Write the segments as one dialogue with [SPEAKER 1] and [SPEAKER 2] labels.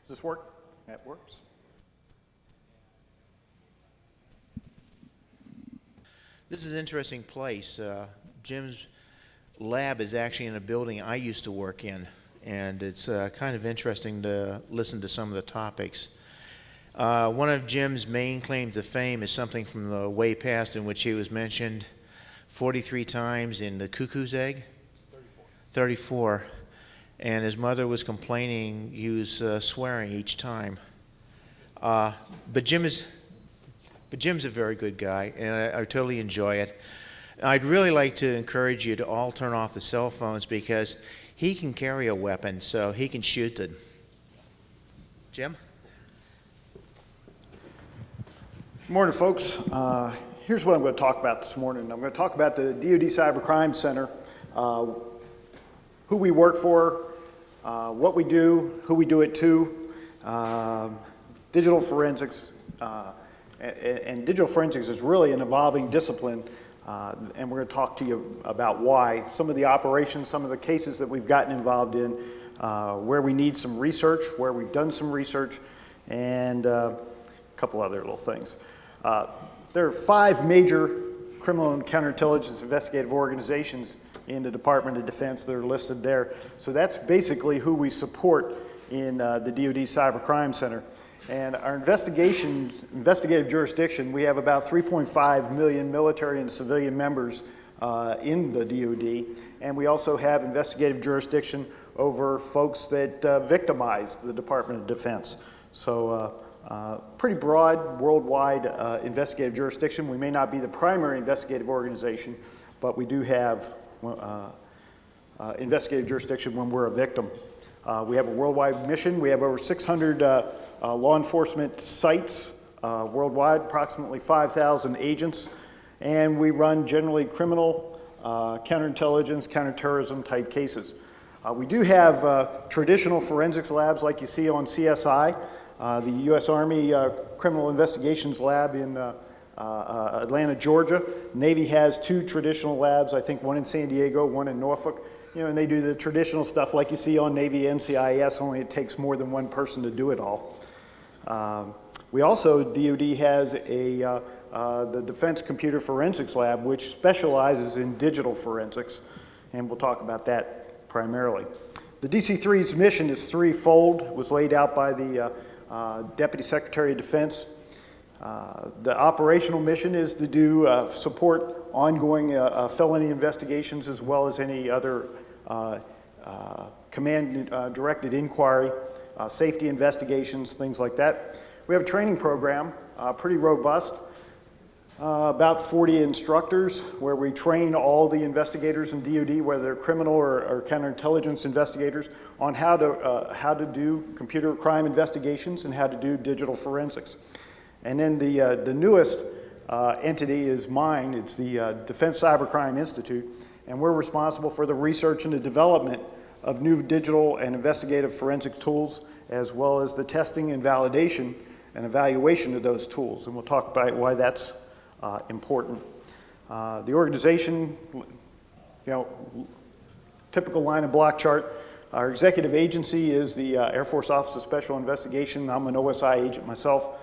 [SPEAKER 1] Does this work? That works.
[SPEAKER 2] This is an interesting place. Jim's lab is actually in a building I used to work in, and it's kind of interesting to listen to some of the topics. One of Jim's main claims to fame is something from the way past in which he was mentioned 43 times in the cuckoo's egg? 34. And his mother was complaining he was swearing each time. But Jim's a very good guy, and I totally enjoy it. I'd really like to encourage you to all turn off the cell phones because he can carry a weapon, so he can shoot it. Jim?
[SPEAKER 1] Good morning, folks. Here's what I'm going to talk about this morning. I'm going to talk about the DoD Cybercrime Center, who we work for, what we do, who we do it to, digital forensics, and digital forensics is really an evolving discipline, and we're going to talk to you about why, some of the operations, some of the cases that we've gotten involved in, where we need some research, where we've done some research, and a couple other little things. There are 5 major criminal and counterintelligence investigative organizations in the Department of Defense that are listed there. So that's basically who we support in the DoD Cybercrime Center. And our investigative jurisdiction, we have about 3.5 million military and civilian members in the DoD. And we also have investigative jurisdiction over folks that victimize the Department of Defense. So pretty broad, worldwide investigative jurisdiction. We may not be the primary investigative organization, but we do have investigative jurisdiction when we're a victim. We have a worldwide mission. We have over 600 law enforcement sites worldwide, approximately 5,000 agents, and we run generally criminal, counterintelligence, counterterrorism type cases. We do have traditional forensics labs like you see on CSI, the U.S. Army Criminal Investigations Lab in Atlanta, Georgia. Navy has 2 traditional labs, I think one in San Diego, one in Norfolk. You know, and they do the traditional stuff like you see on Navy NCIS, only it takes more than one person to do it all. We also, DoD has the Defense Computer Forensics Lab, which specializes in digital forensics, and we'll talk about that primarily. The DC-3's mission is threefold. It was laid out by the Deputy Secretary of Defense. The operational mission is to do support ongoing felony investigations as well as any other command-directed inquiry, safety investigations, things like that. We have a training program, pretty robust, about 40 instructors where we train all the investigators in DoD, whether they're criminal or counterintelligence investigators, on how to do computer crime investigations and how to do digital forensics. And then the newest entity is mine. It's the Defense Cybercrime Institute, and we're responsible for the research and the development of new digital and investigative forensic tools, as well as the testing and validation and evaluation of those tools. And we'll talk about why that's important. The organization, typical line and block chart. Our executive agency is the Air Force Office of Special Investigation. I'm an OSI agent myself.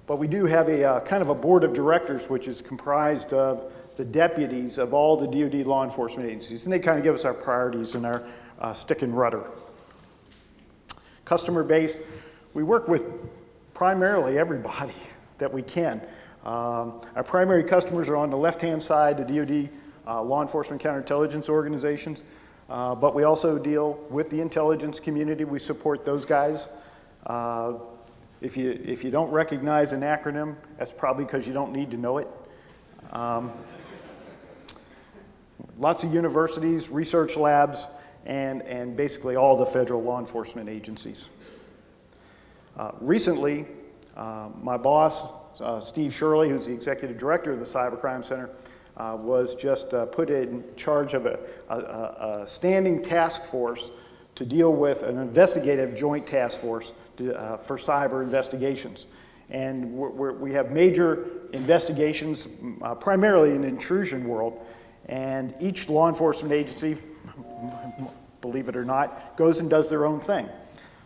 [SPEAKER 1] But we do have a kind of a board of directors, which is comprised of the deputies of all the DoD law enforcement agencies. And they kind of give us our priorities and our stick and rudder. Customer base, we work with primarily everybody that we can. Our primary customers are on the left-hand side, the DoD law enforcement counterintelligence organizations. But we also deal with the intelligence community. We support those guys. If you don't recognize an acronym, that's probably because you don't need to know it. Lots of universities, research labs, and basically all the federal law enforcement agencies. Recently, my boss, Steve Shirley, who's the executive director of the Cybercrime Center, was just put in charge of a standing task force to deal with an investigative joint task force for cyber investigations. And we have major investigations, primarily in the intrusion world, and each law enforcement agency, believe it or not, goes and does their own thing.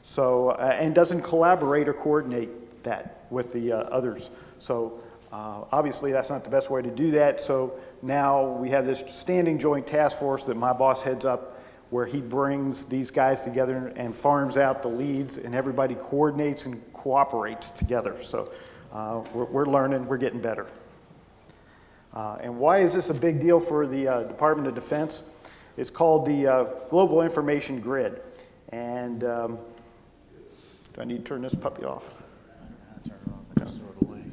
[SPEAKER 1] So, and doesn't collaborate or coordinate that with the others. So obviously that's not the best way to do that. So now we have this standing joint task force that my boss heads up, where he brings these guys together and farms out the leads, and everybody coordinates and cooperates together. So we're learning, we're getting better. And why is this a big deal for the Department of Defense? It's called the Global Information Grid. And do I need to turn this puppy off?
[SPEAKER 2] Turn it off and just throw it away.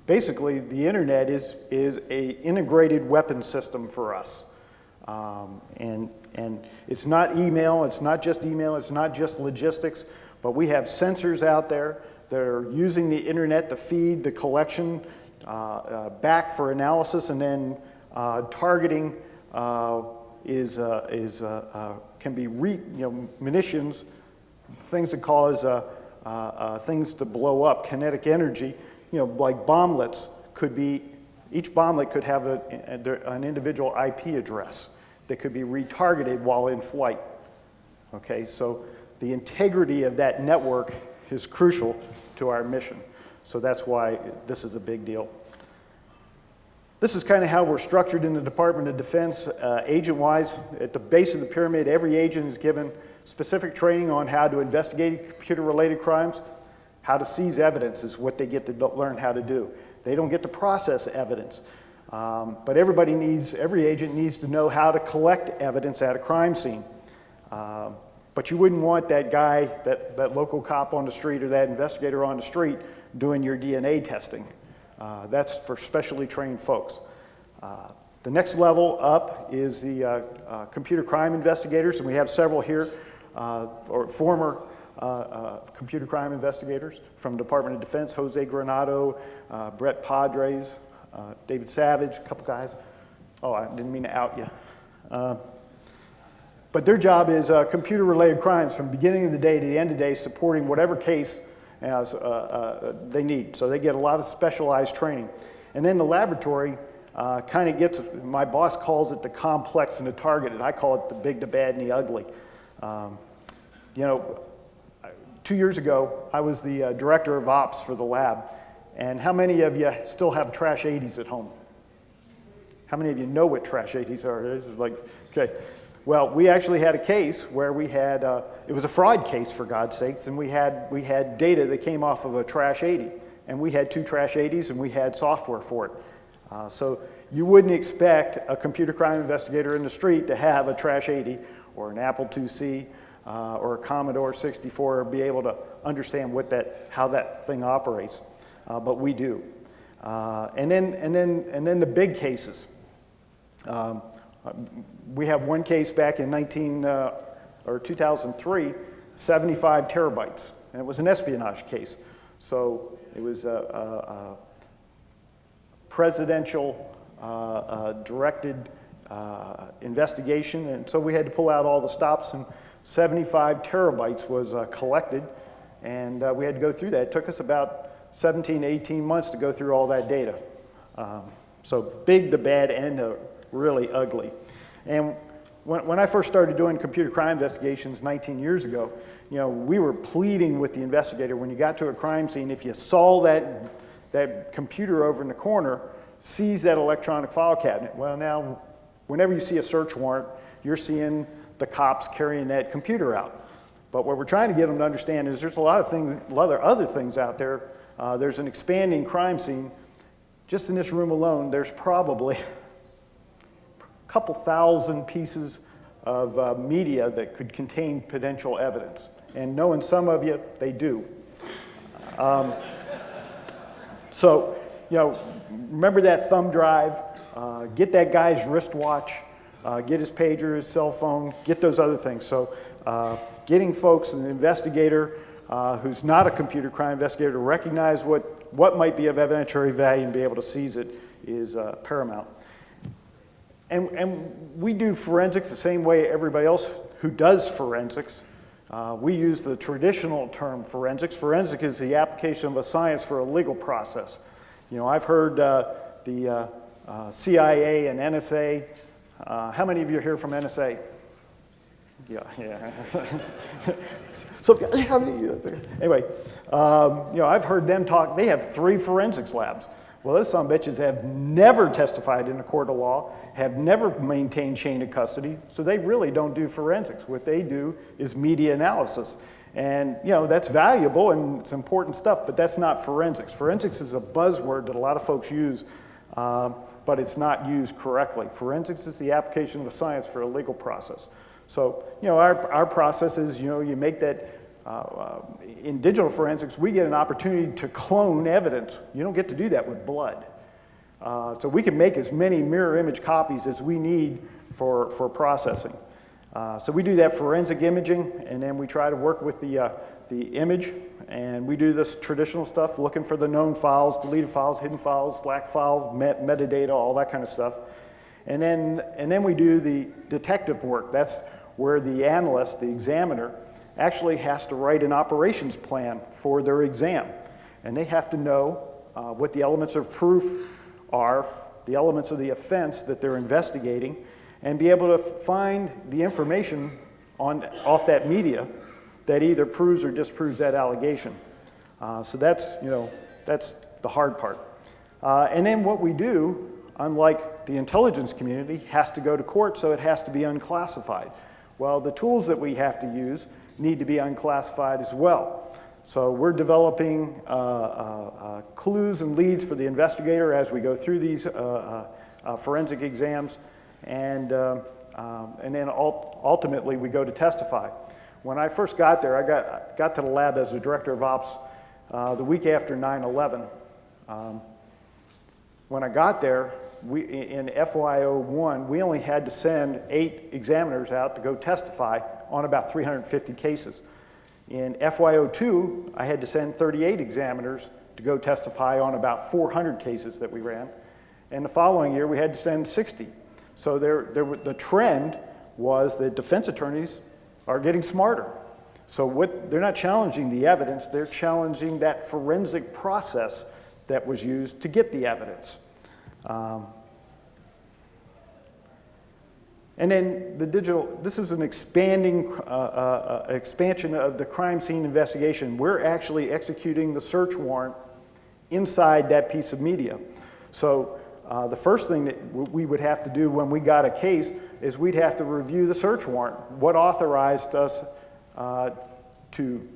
[SPEAKER 1] Basically, the internet is a integrated weapon system for us. And it's not email, it's not just logistics, but we have sensors out there that are using the internet to feed the collection back for analysis, and then targeting can be munitions, things that cause things to blow up, kinetic energy, like bomblets could be. Each bomblet could have an individual IP address that could be retargeted while in flight. Okay, so the integrity of that network is crucial to our mission. So that's why this is a big deal. This is kind of how we're structured in the Department of Defense. Agent-wise, at the base of the pyramid, every agent is given specific training on how to investigate computer-related crimes. How to seize evidence is what they get to learn how to do. They don't get to process evidence. But every agent needs to know how to collect evidence at a crime scene. But you wouldn't want that guy, that local cop on the street or that investigator on the street doing your DNA testing. That's for specially trained folks. The next level up is the computer crime investigators, and we have several here, or former computer crime investigators from the Department of Defense: Jose Granado, Brett Padres, David Savage, a couple guys. Oh, I didn't mean to out you. But their job is computer-related crimes from beginning of the day to the end of the day, supporting whatever case they need. So they get a lot of specialized training. And then the laboratory kind of gets, my boss calls it the complex and the targeted. I call it the big, the bad, and the ugly. 2 years ago, I was the director of ops for the lab. And how many of you still have trash 80s at home? How many of you know what trash 80s are? It's like, okay. Well, we actually had a case where we had, it was a fraud case, for God's sakes, and we had data that came off of a trash 80. And we had 2 trash 80s, and we had software for it. So you wouldn't expect a computer crime investigator in the street to have a trash 80 or an Apple IIc or a Commodore 64 or be able to understand how that thing operates. But we do. And then the big cases. We have one case back in 2003, 75 terabytes, and it was an espionage case. So it was a presidential directed investigation, and so we had to pull out all the stops, and 75 terabytes was collected, and we had to go through that. It took us about 17, 18 months to go through all that data. So big, the bad, and the really ugly. And when I first started doing computer crime investigations 19 years ago, we were pleading with the investigator when you got to a crime scene, if you saw that computer over in the corner, seize that electronic file cabinet. Well, now, whenever you see a search warrant, you're seeing the cops carrying that computer out. But what we're trying to get them to understand is there's a lot of things, other things out there. There's an expanding crime scene. Just in this room alone, there's probably a couple thousand pieces of media that could contain potential evidence. And knowing some of you, they do. So, remember that thumb drive, get that guy's wristwatch, get his pager, his cell phone, get those other things. So getting folks, an investigator who's not a computer crime investigator, to recognize what might be of evidentiary value and be able to seize it is paramount. And we do forensics the same way everybody else who does forensics. We use the traditional term forensics. Forensic is the application of a science for a legal process. I've heard the CIA and NSA. How many of you are here from NSA? Yeah. So, anyway, I've heard them talk. They have 3 forensics labs. Well, those son of bitches have never testified in a court of law, have never maintained chain of custody, so they really don't do forensics. What they do is media analysis. And, that's valuable and it's important stuff, but that's not forensics. Forensics is a buzzword that a lot of folks use, but it's not used correctly. Forensics is the application of the science for a legal process. So, our process is, you make that, in digital forensics, we get an opportunity to clone evidence. You don't get to do that with blood. So we can make as many mirror image copies as we need for processing. So we do that forensic imaging, and then we try to work with the image, and we do this traditional stuff, looking for the known files, deleted files, hidden files, slack files, metadata, all that kind of stuff. And then we do the detective work. That's where the analyst, the examiner, actually has to write an operations plan for their exam. And they have to know what the elements of proof are, the elements of the offense that they're investigating, and be able to find the information off that media that either proves or disproves that allegation. So that's the hard part. And then what we do, unlike the intelligence community, has to go to court, so it has to be unclassified. Well, the tools that we have to use need to be unclassified as well. So we're developing clues and leads for the investigator as we go through these forensic exams, and then ultimately we go to testify. When I first got there, I got to the lab as the director of ops the week after 9/11. When I got there, in FY01, we only had to send 8 examiners out to go testify on about 350 cases. In FY02, I had to send 38 examiners to go testify on about 400 cases that we ran. And the following year, we had to send 60. So the trend was that defense attorneys are getting smarter. So they're not challenging the evidence, they're challenging that forensic process that was used to get the evidence. And then the digital, this is an expansion of the crime scene investigation. We're actually executing the search warrant inside that piece of media. So the first thing that we would have to do when we got a case is we'd have to review the search warrant. What authorized us to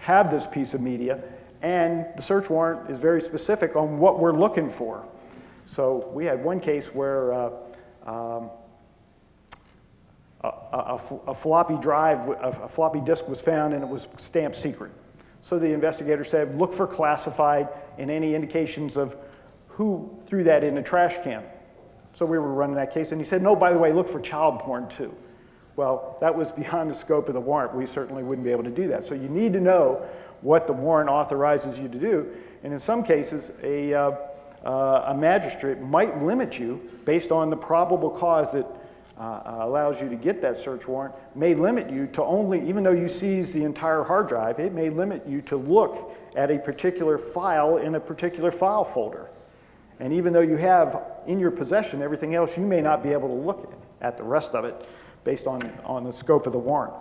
[SPEAKER 1] have this piece of media? And the search warrant is very specific on what we're looking for. So we had one case where a floppy drive, a floppy disk was found and it was stamped secret. So the investigator said, look for classified and any indications of who threw that in a trash can. So we were running that case and he said, no, by the way, look for child porn too. Well, that was beyond the scope of the warrant. We certainly wouldn't be able to do that. So you need to know what the warrant authorizes you to do. And in some cases, a magistrate might limit you based on the probable cause that allows you to get that search warrant, may limit you to only, even though you seize the entire hard drive, it may limit you to look at a particular file in a particular file folder. And even though you have in your possession everything else, you may not be able to look at the rest of it based on the scope of the warrant.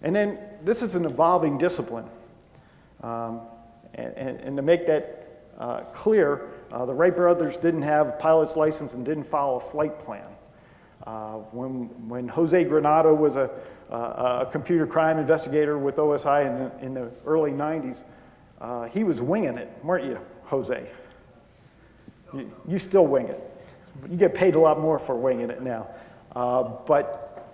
[SPEAKER 1] And then this is an evolving discipline. And to make that clear, the Wright brothers didn't have a pilot's license and didn't follow a flight plan. When Jose Granado was a computer crime investigator with OSI in the early 90s, he was winging it, weren't you, Jose? You still wing it. You get paid a lot more for winging it now. But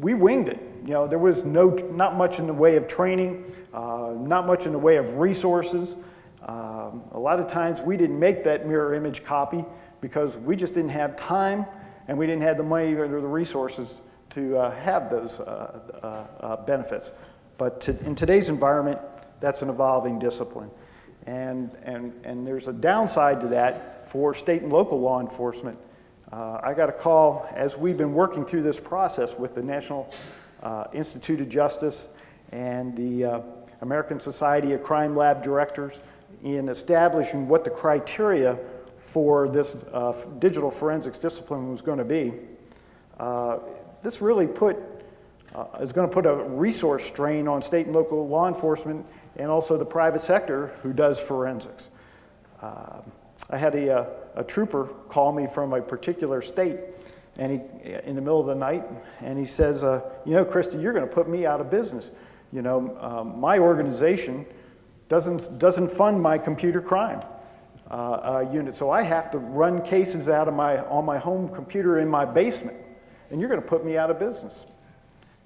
[SPEAKER 1] we winged it. You know, there was not much in the way of training, not much in the way of resources. A lot of times we didn't make that mirror image copy because we just didn't have time and we didn't have the money or the resources to have those benefits. But in today's environment, that's an evolving discipline. And there's a downside to that for state and local law enforcement. I got a call as we've been working through this process with the National Institute of Justice and the American Society of Crime Lab Directors in establishing what the criteria for this digital forensics discipline was going to be. This really put is going to put a resource strain on state and local law enforcement and also the private sector who does forensics. I had a trooper call me from a particular state, and in the middle of the night, and he says, you know, Christy, you're going to put me out of business. You know, my organization doesn't fund my computer crime unit, so I have to run cases out of on my home computer in my basement, and you're going to put me out of business.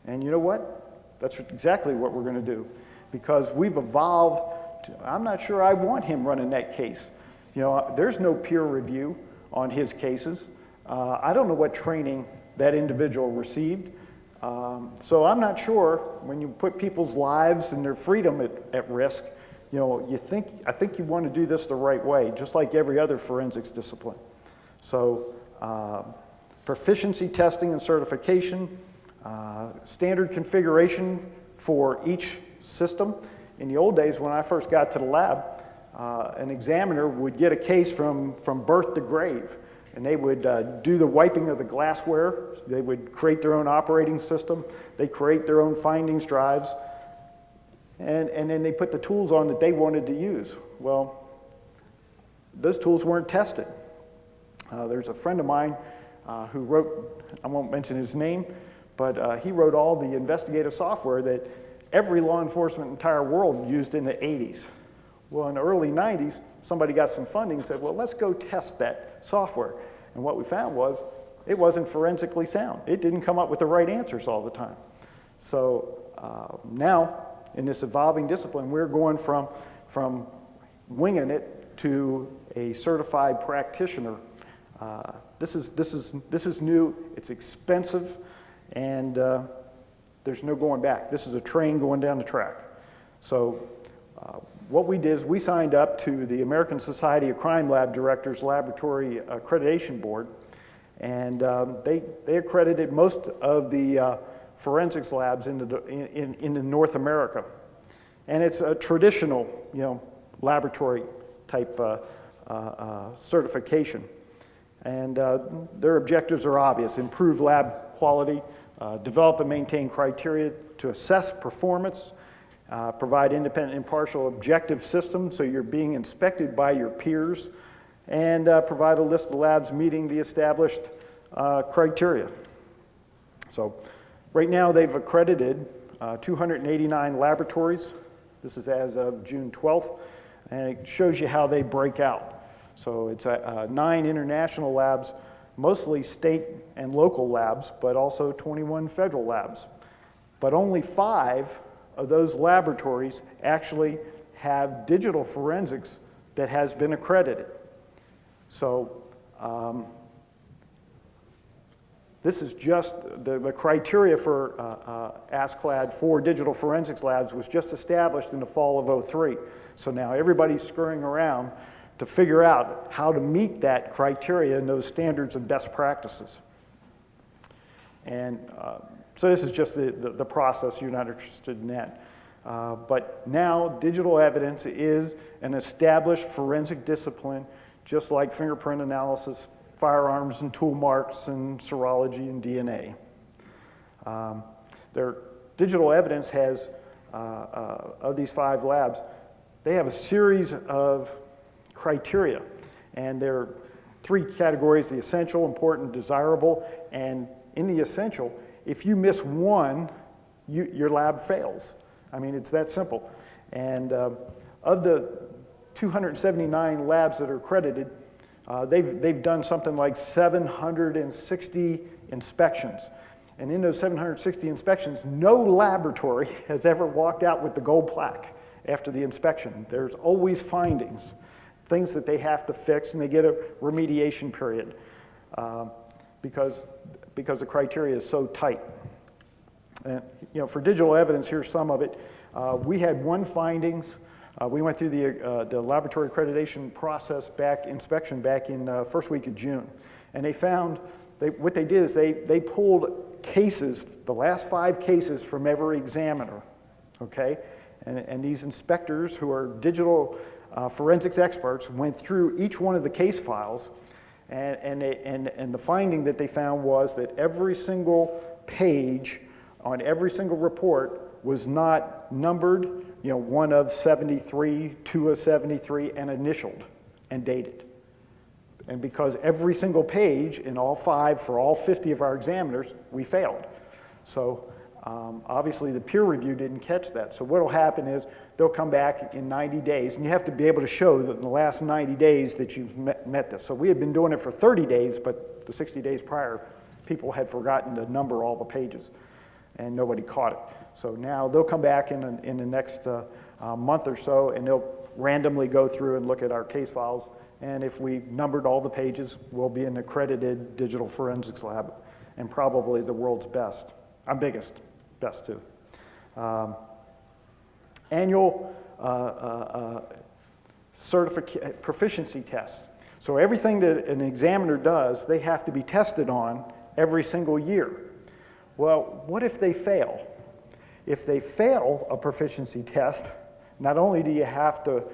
[SPEAKER 1] And you know what? That's exactly what we're going to do, because we've evolved. I'm not sure I want him running that case. You know, there's no peer review on his cases. I don't know what training that individual received. So I'm not sure when you put people's lives and their freedom at risk, you know, I think you want to do this the right way, just like every other forensics discipline. So proficiency testing and certification, standard configuration for each system. In the old days, when I first got to the lab, an examiner would get a case from birth to grave, and they would do the wiping of the glassware. They would create their own operating system. They create their own findings drives, and then they put the tools on that they wanted to use. Well, those tools weren't tested. There's a friend of mine who wrote, I won't mention his name, but he wrote all the investigative software that every law enforcement in the entire world used in the 80s. Well, in the early 90s, somebody got some funding and said, well, let's go test that software. And what we found was it wasn't forensically sound. It didn't come up with the right answers all the time. So now, in this evolving discipline, we're going from winging it to a certified practitioner. This is new, it's expensive, and there's no going back. This is a train going down the track. So what we did is we signed up to the American Society of Crime Lab Directors Laboratory Accreditation Board, and they accredited most of the forensics labs in North America. And it's a traditional, you know, laboratory type certification. And their objectives are obvious: improve lab quality, develop and maintain criteria to assess performance, provide independent, impartial, objective systems so you're being inspected by your peers, and provide a list of labs meeting the established criteria. So right now they've accredited 289 laboratories. This is as of June 12th, and it shows you how they break out. So it's 9 international labs, mostly state and local labs, but also 21 federal labs. But only 5 of those laboratories actually have digital forensics that has been accredited. So this is just the criteria for ASCLD for digital forensics labs was just established in the fall of '03. So now everybody's scurrying around to figure out how to meet that criteria and those standards and best practices. And so this is just the process. You're not interested in that. But now digital evidence is an established forensic discipline, just like fingerprint analysis, firearms and tool marks, and serology and DNA. Their digital evidence has, of these 5 labs, they have a series of criteria. And there are 3 categories: the essential, important, desirable. And in the essential, if you miss one, your lab fails. I mean, it's that simple. And of the 279 labs that are accredited, they've done something like 760 inspections. And in those 760 inspections, no laboratory has ever walked out with the gold plaque after the inspection. There's always findings, things that they have to fix, and they get a remediation period because the criteria is so tight. And, you know, for digital evidence, here's some of it. We had 1 findings. We went through the laboratory accreditation process inspection back in first week of June. And they found, what they did is they pulled cases, the last 5 cases from every examiner, okay? And these inspectors, who are digital forensics experts, went through each one of the case files, and the finding that they found was that every single page on every single report was not numbered, 1 of 73, 2 of 73, and initialed and dated. And because every single page in all 5 for all 50 of our examiners, we failed. So obviously the peer review didn't catch that. So what will happen is they'll come back in 90 days, and you have to be able to show that in the last 90 days that you've met this. So we had been doing it for 30 days, but the 60 days prior, people had forgotten to number all the pages, and nobody caught it. So now they'll come back in the next month or so, and they'll randomly go through and look at our case files, and if we numbered all the pages, we'll be an accredited digital forensics lab, and probably the world's best. Biggest, best too. Annual proficiency tests. So everything that an examiner does, they have to be tested on every single year. Well, what if they fail? If they fail a proficiency test, not only do you have to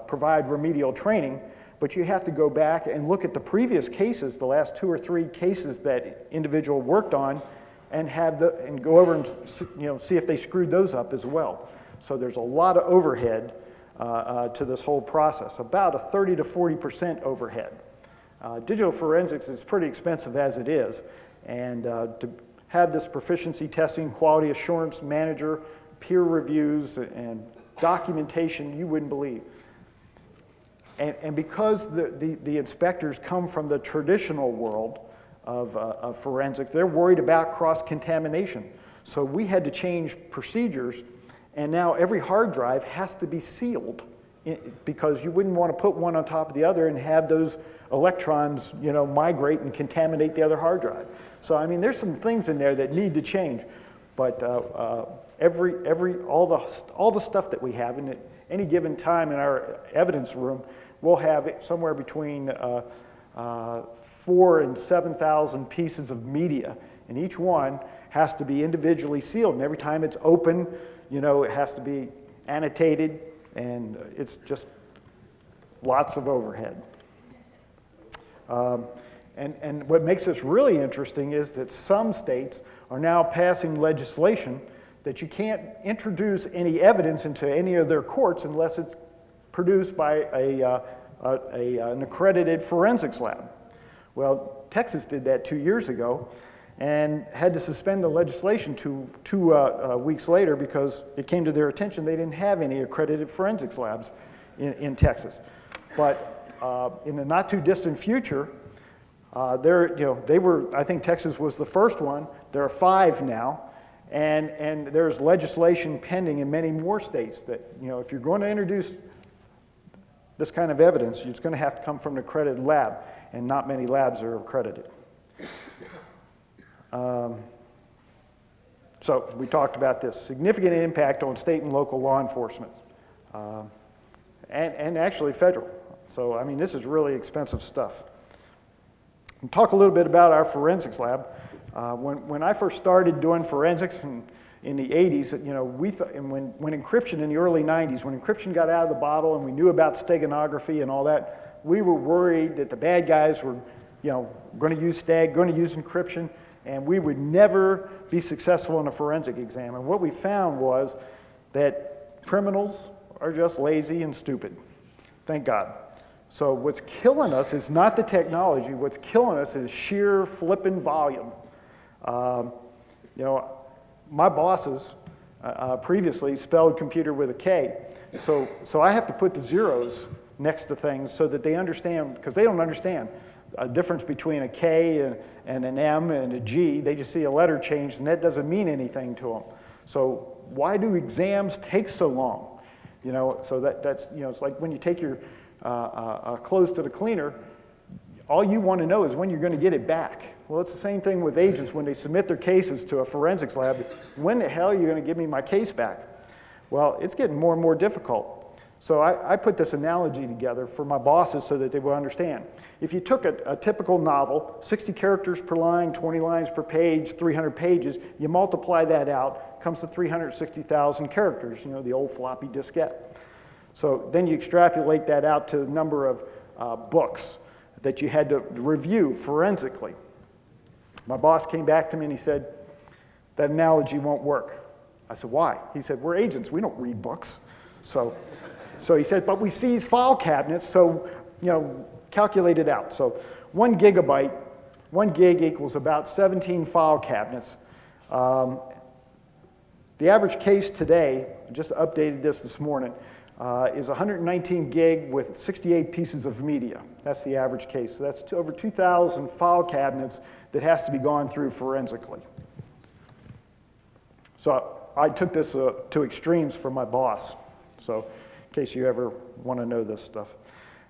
[SPEAKER 1] provide remedial training, but you have to go back and look at the previous cases, the last 2 or 3 cases that individual worked on, and go over and see if they screwed those up as well. So there's a lot of overhead to this whole process, about a 30 to 40% overhead. Digital forensics is pretty expensive as it is, and to have this proficiency testing, quality assurance manager, peer reviews, and documentation, you wouldn't believe. And because the inspectors come from the traditional world of forensics, they're worried about cross-contamination. So we had to change procedures, and now every hard drive has to be sealed because you wouldn't want to put one on top of the other and have those electrons, migrate and contaminate the other hard drive. So I mean, there's some things in there that need to change, but all the stuff that we have in any given time in our evidence room, we'll have somewhere between 4,000 and 7,000 pieces of media, and each one has to be individually sealed. And every time it's open, it has to be annotated, and it's just lots of overhead. And what makes this really interesting is that some states are now passing legislation that you can't introduce any evidence into any of their courts unless it's produced by an accredited forensics lab. Well, Texas did that 2 years ago and had to suspend the legislation two weeks later because it came to their attention they didn't have any accredited forensics labs in Texas. But in the not too distant future, I think Texas was the first one. There are 5 now, and there's legislation pending in many more states that, if you're going to introduce this kind of evidence, it's going to have to come from an accredited lab, and not many labs are accredited. So we talked about this significant impact on state and local law enforcement, and actually federal. So I mean, this is really expensive stuff. And talk a little bit about our forensics lab. When I first started doing forensics in the 80s, we thought, and when encryption in the early 90s, when encryption got out of the bottle and we knew about steganography and all that, we were worried that the bad guys were, going to use stag, going to use encryption, and we would never be successful in a forensic exam. And what we found was that criminals are just lazy and stupid. Thank God. So what's killing us is not the technology. What's killing us is sheer flipping volume. My bosses previously spelled computer with a K. So I have to put the zeros next to things so that they understand, because they don't understand a difference between a K and an M and a G. They just see a letter changed, and that doesn't mean anything to them. So why do exams take so long? So that's it's like when you take your clothes to the cleaner, all you want to know is when you're going to get it back. Well, it's the same thing with agents when they submit their cases to a forensics lab. When the hell are you going to give me my case back? Well, it's getting more and more difficult. So I put this analogy together for my bosses so that they will understand. If you took a typical novel, 60 characters per line, 20 lines per page, 300 pages, you multiply that out, comes to 360,000 characters, the old floppy diskette. So then you extrapolate that out to the number of books that you had to review forensically. My boss came back to me and he said, that analogy won't work. I said, why? He said, we're agents, we don't read books. So he said, but we seize file cabinets, so, calculate it out. So 1 gigabyte, 1 gig equals about 17 file cabinets. The average case today, I just updated this morning, is 119 gig with 68 pieces of media. That's the average case. So that's over 2,000 file cabinets that has to be gone through forensically. So I took this to extremes for my boss, so in case you ever want to know this stuff.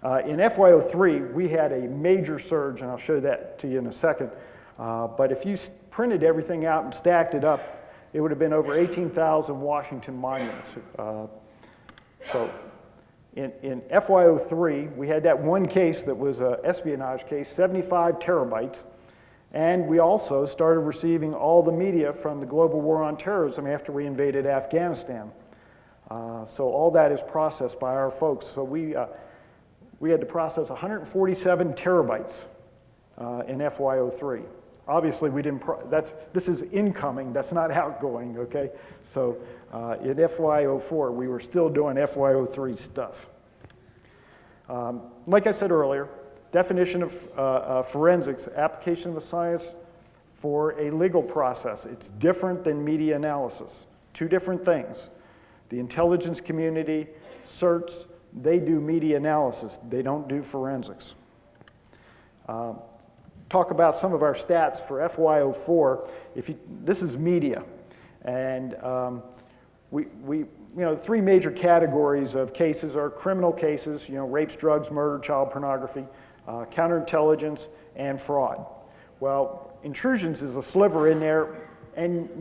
[SPEAKER 1] In FY03, we had a major surge, and I'll show that to you in a second. But if you printed everything out and stacked it up, it would have been over 18,000 Washington monuments. So in FY03, we had that one case that was an espionage case, 75 terabytes. And we also started receiving all the media from the global war on terrorism after we invaded Afghanistan. So all that is processed by our folks. So we had to process 147 terabytes in FY03. Obviously, we didn't. This is incoming. That's not outgoing. Okay. So in FY04, we were still doing FY03 stuff. Like I said earlier, definition of forensics: application of a science for a legal process. It's different than media analysis. Two different things. The intelligence community, certs, they do media analysis. They don't do forensics. Talk about some of our stats for FY04. This is media, and three major categories of cases are criminal cases, rapes, drugs, murder, child pornography, counterintelligence, and fraud. Well, intrusions is a sliver in there, and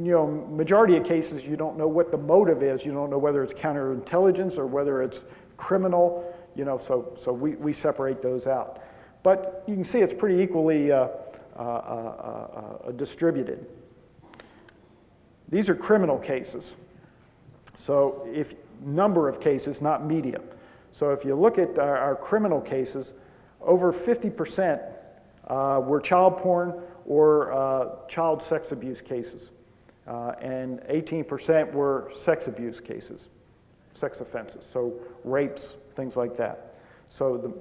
[SPEAKER 1] majority of cases you don't know what the motive is. You don't know whether it's counterintelligence or whether it's criminal. So we separate those out. But you can see it's pretty equally distributed. These are criminal cases. So number of cases, not media. So if you look at our criminal cases, over 50% were child porn or child sex abuse cases. And 18% were sex abuse cases, sex offenses, so rapes, things like that. So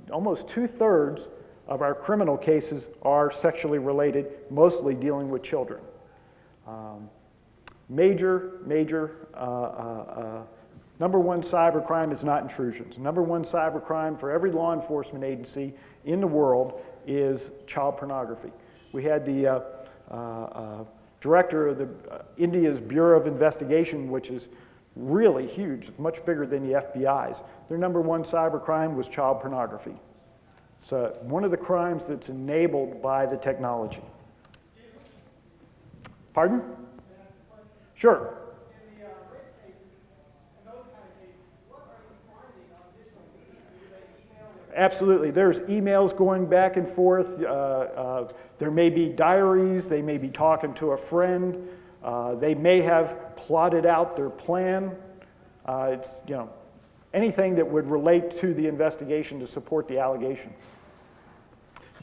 [SPEAKER 1] almost 2/3 of our criminal cases are sexually related, mostly dealing with children. Major number one cybercrime is not intrusions. Number one cybercrime for every law enforcement agency in the world is child pornography. We had the director of India's Bureau of Investigation, which is really huge, it's much bigger than the FBI's. Their number one cybercrime was child pornography. It's one of the crimes that's enabled by the technology. Pardon? Sure.
[SPEAKER 3] In the rape cases and those kind of cases, what are you finding on additional media? Do they email?
[SPEAKER 1] Absolutely. There's emails going back and forth. There may be diaries. They may be talking to a friend. They may have plotted out their plan. It's anything that would relate to the investigation to support the allegation.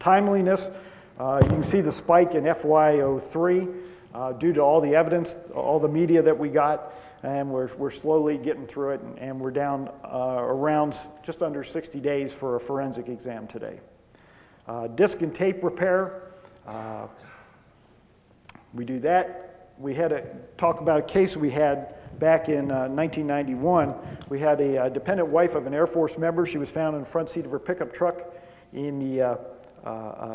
[SPEAKER 1] Timeliness. You can see the spike in FY03 due to all the evidence, all the media that we got, and we're slowly getting through it, and we're down around just under 60 days for a forensic exam today. Disc and tape repair. We do that. We had to talk about a case we had back in 1991. We had a dependent wife of an Air Force member. She was found in the front seat of her pickup truck in the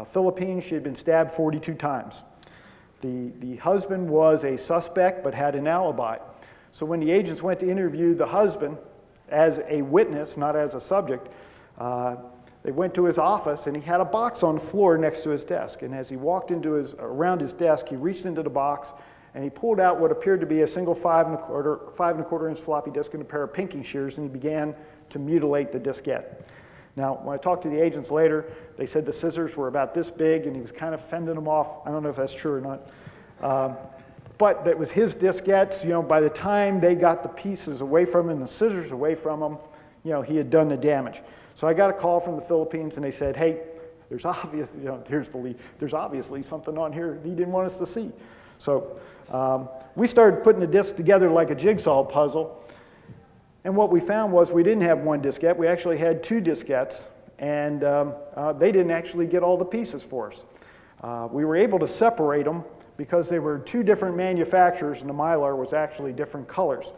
[SPEAKER 1] Philippines. She had been stabbed 42 times. The husband was a suspect but had an alibi. So when the agents went to interview the husband as a witness, not as a subject, they went to his office and he had a box on the floor next to his desk. And as he walked around his desk, he reached into the box and he pulled out what appeared to be a single 5 1/4 inch floppy disk and a pair of pinking shears, and he began to mutilate the diskette. Now, when I talked to the agents later, they said the scissors were about this big and he was kind of fending them off. I don't know if that's true or not. But it was his diskettes. By the time they got the pieces away from him and the scissors away from him, he had done the damage. So I got a call from the Philippines and they said, hey, there's obviously something on here he didn't want us to see. So we started putting the disks together like a jigsaw puzzle. And what we found was we didn't have one diskette. We actually had two diskettes. And they didn't actually get all the pieces for us. We were able to separate them because they were two different manufacturers and the Mylar was actually different colors.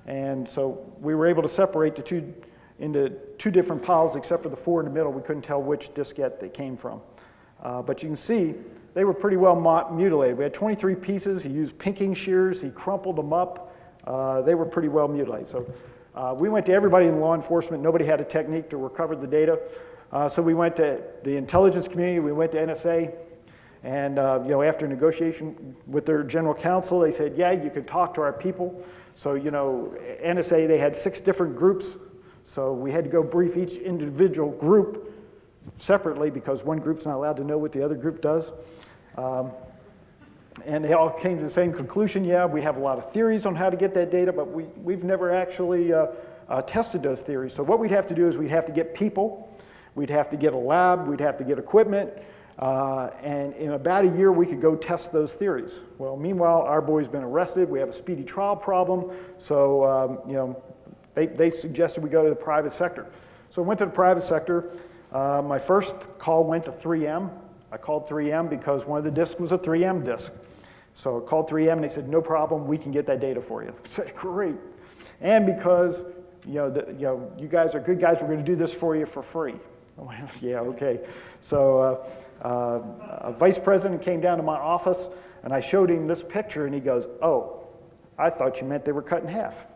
[SPEAKER 1] And so we were able to separate the two into two different piles except for the four in the middle. We couldn't tell which diskette they came from. But you can see they were pretty well mutilated. We had 23 pieces. He used pinking shears. He crumpled them up. They were pretty well mutilated. So we went to everybody in law enforcement. Nobody had a technique to recover the data. So we went to the intelligence community. We went to NSA. And after negotiation with their general counsel, they said, yeah, you can talk to our people. So, NSA, they had 6 different groups. So we had to go brief each individual group separately because one group's not allowed to know what the other group does. And they all came to the same conclusion. Yeah, we have a lot of theories on how to get that data, but we've never actually tested those theories. So what we'd have to do is we'd have to get people, we'd have to get a lab, we'd have to get equipment, and in about a year we could go test those theories. Well, meanwhile, our boy's been arrested. We have a speedy trial problem. So, they suggested we go to the private sector. So I went to the private sector. My first call went to 3M. I called 3M because one of the disks was a 3M disk. So I called 3M and they said, no problem, we can get that data for you. I said, great. And because you guys are good guys, we're going to do this for you for free. I went, yeah, okay. So a vice president came down to my office and I showed him this picture and he goes, oh, I thought you meant they were cut in half.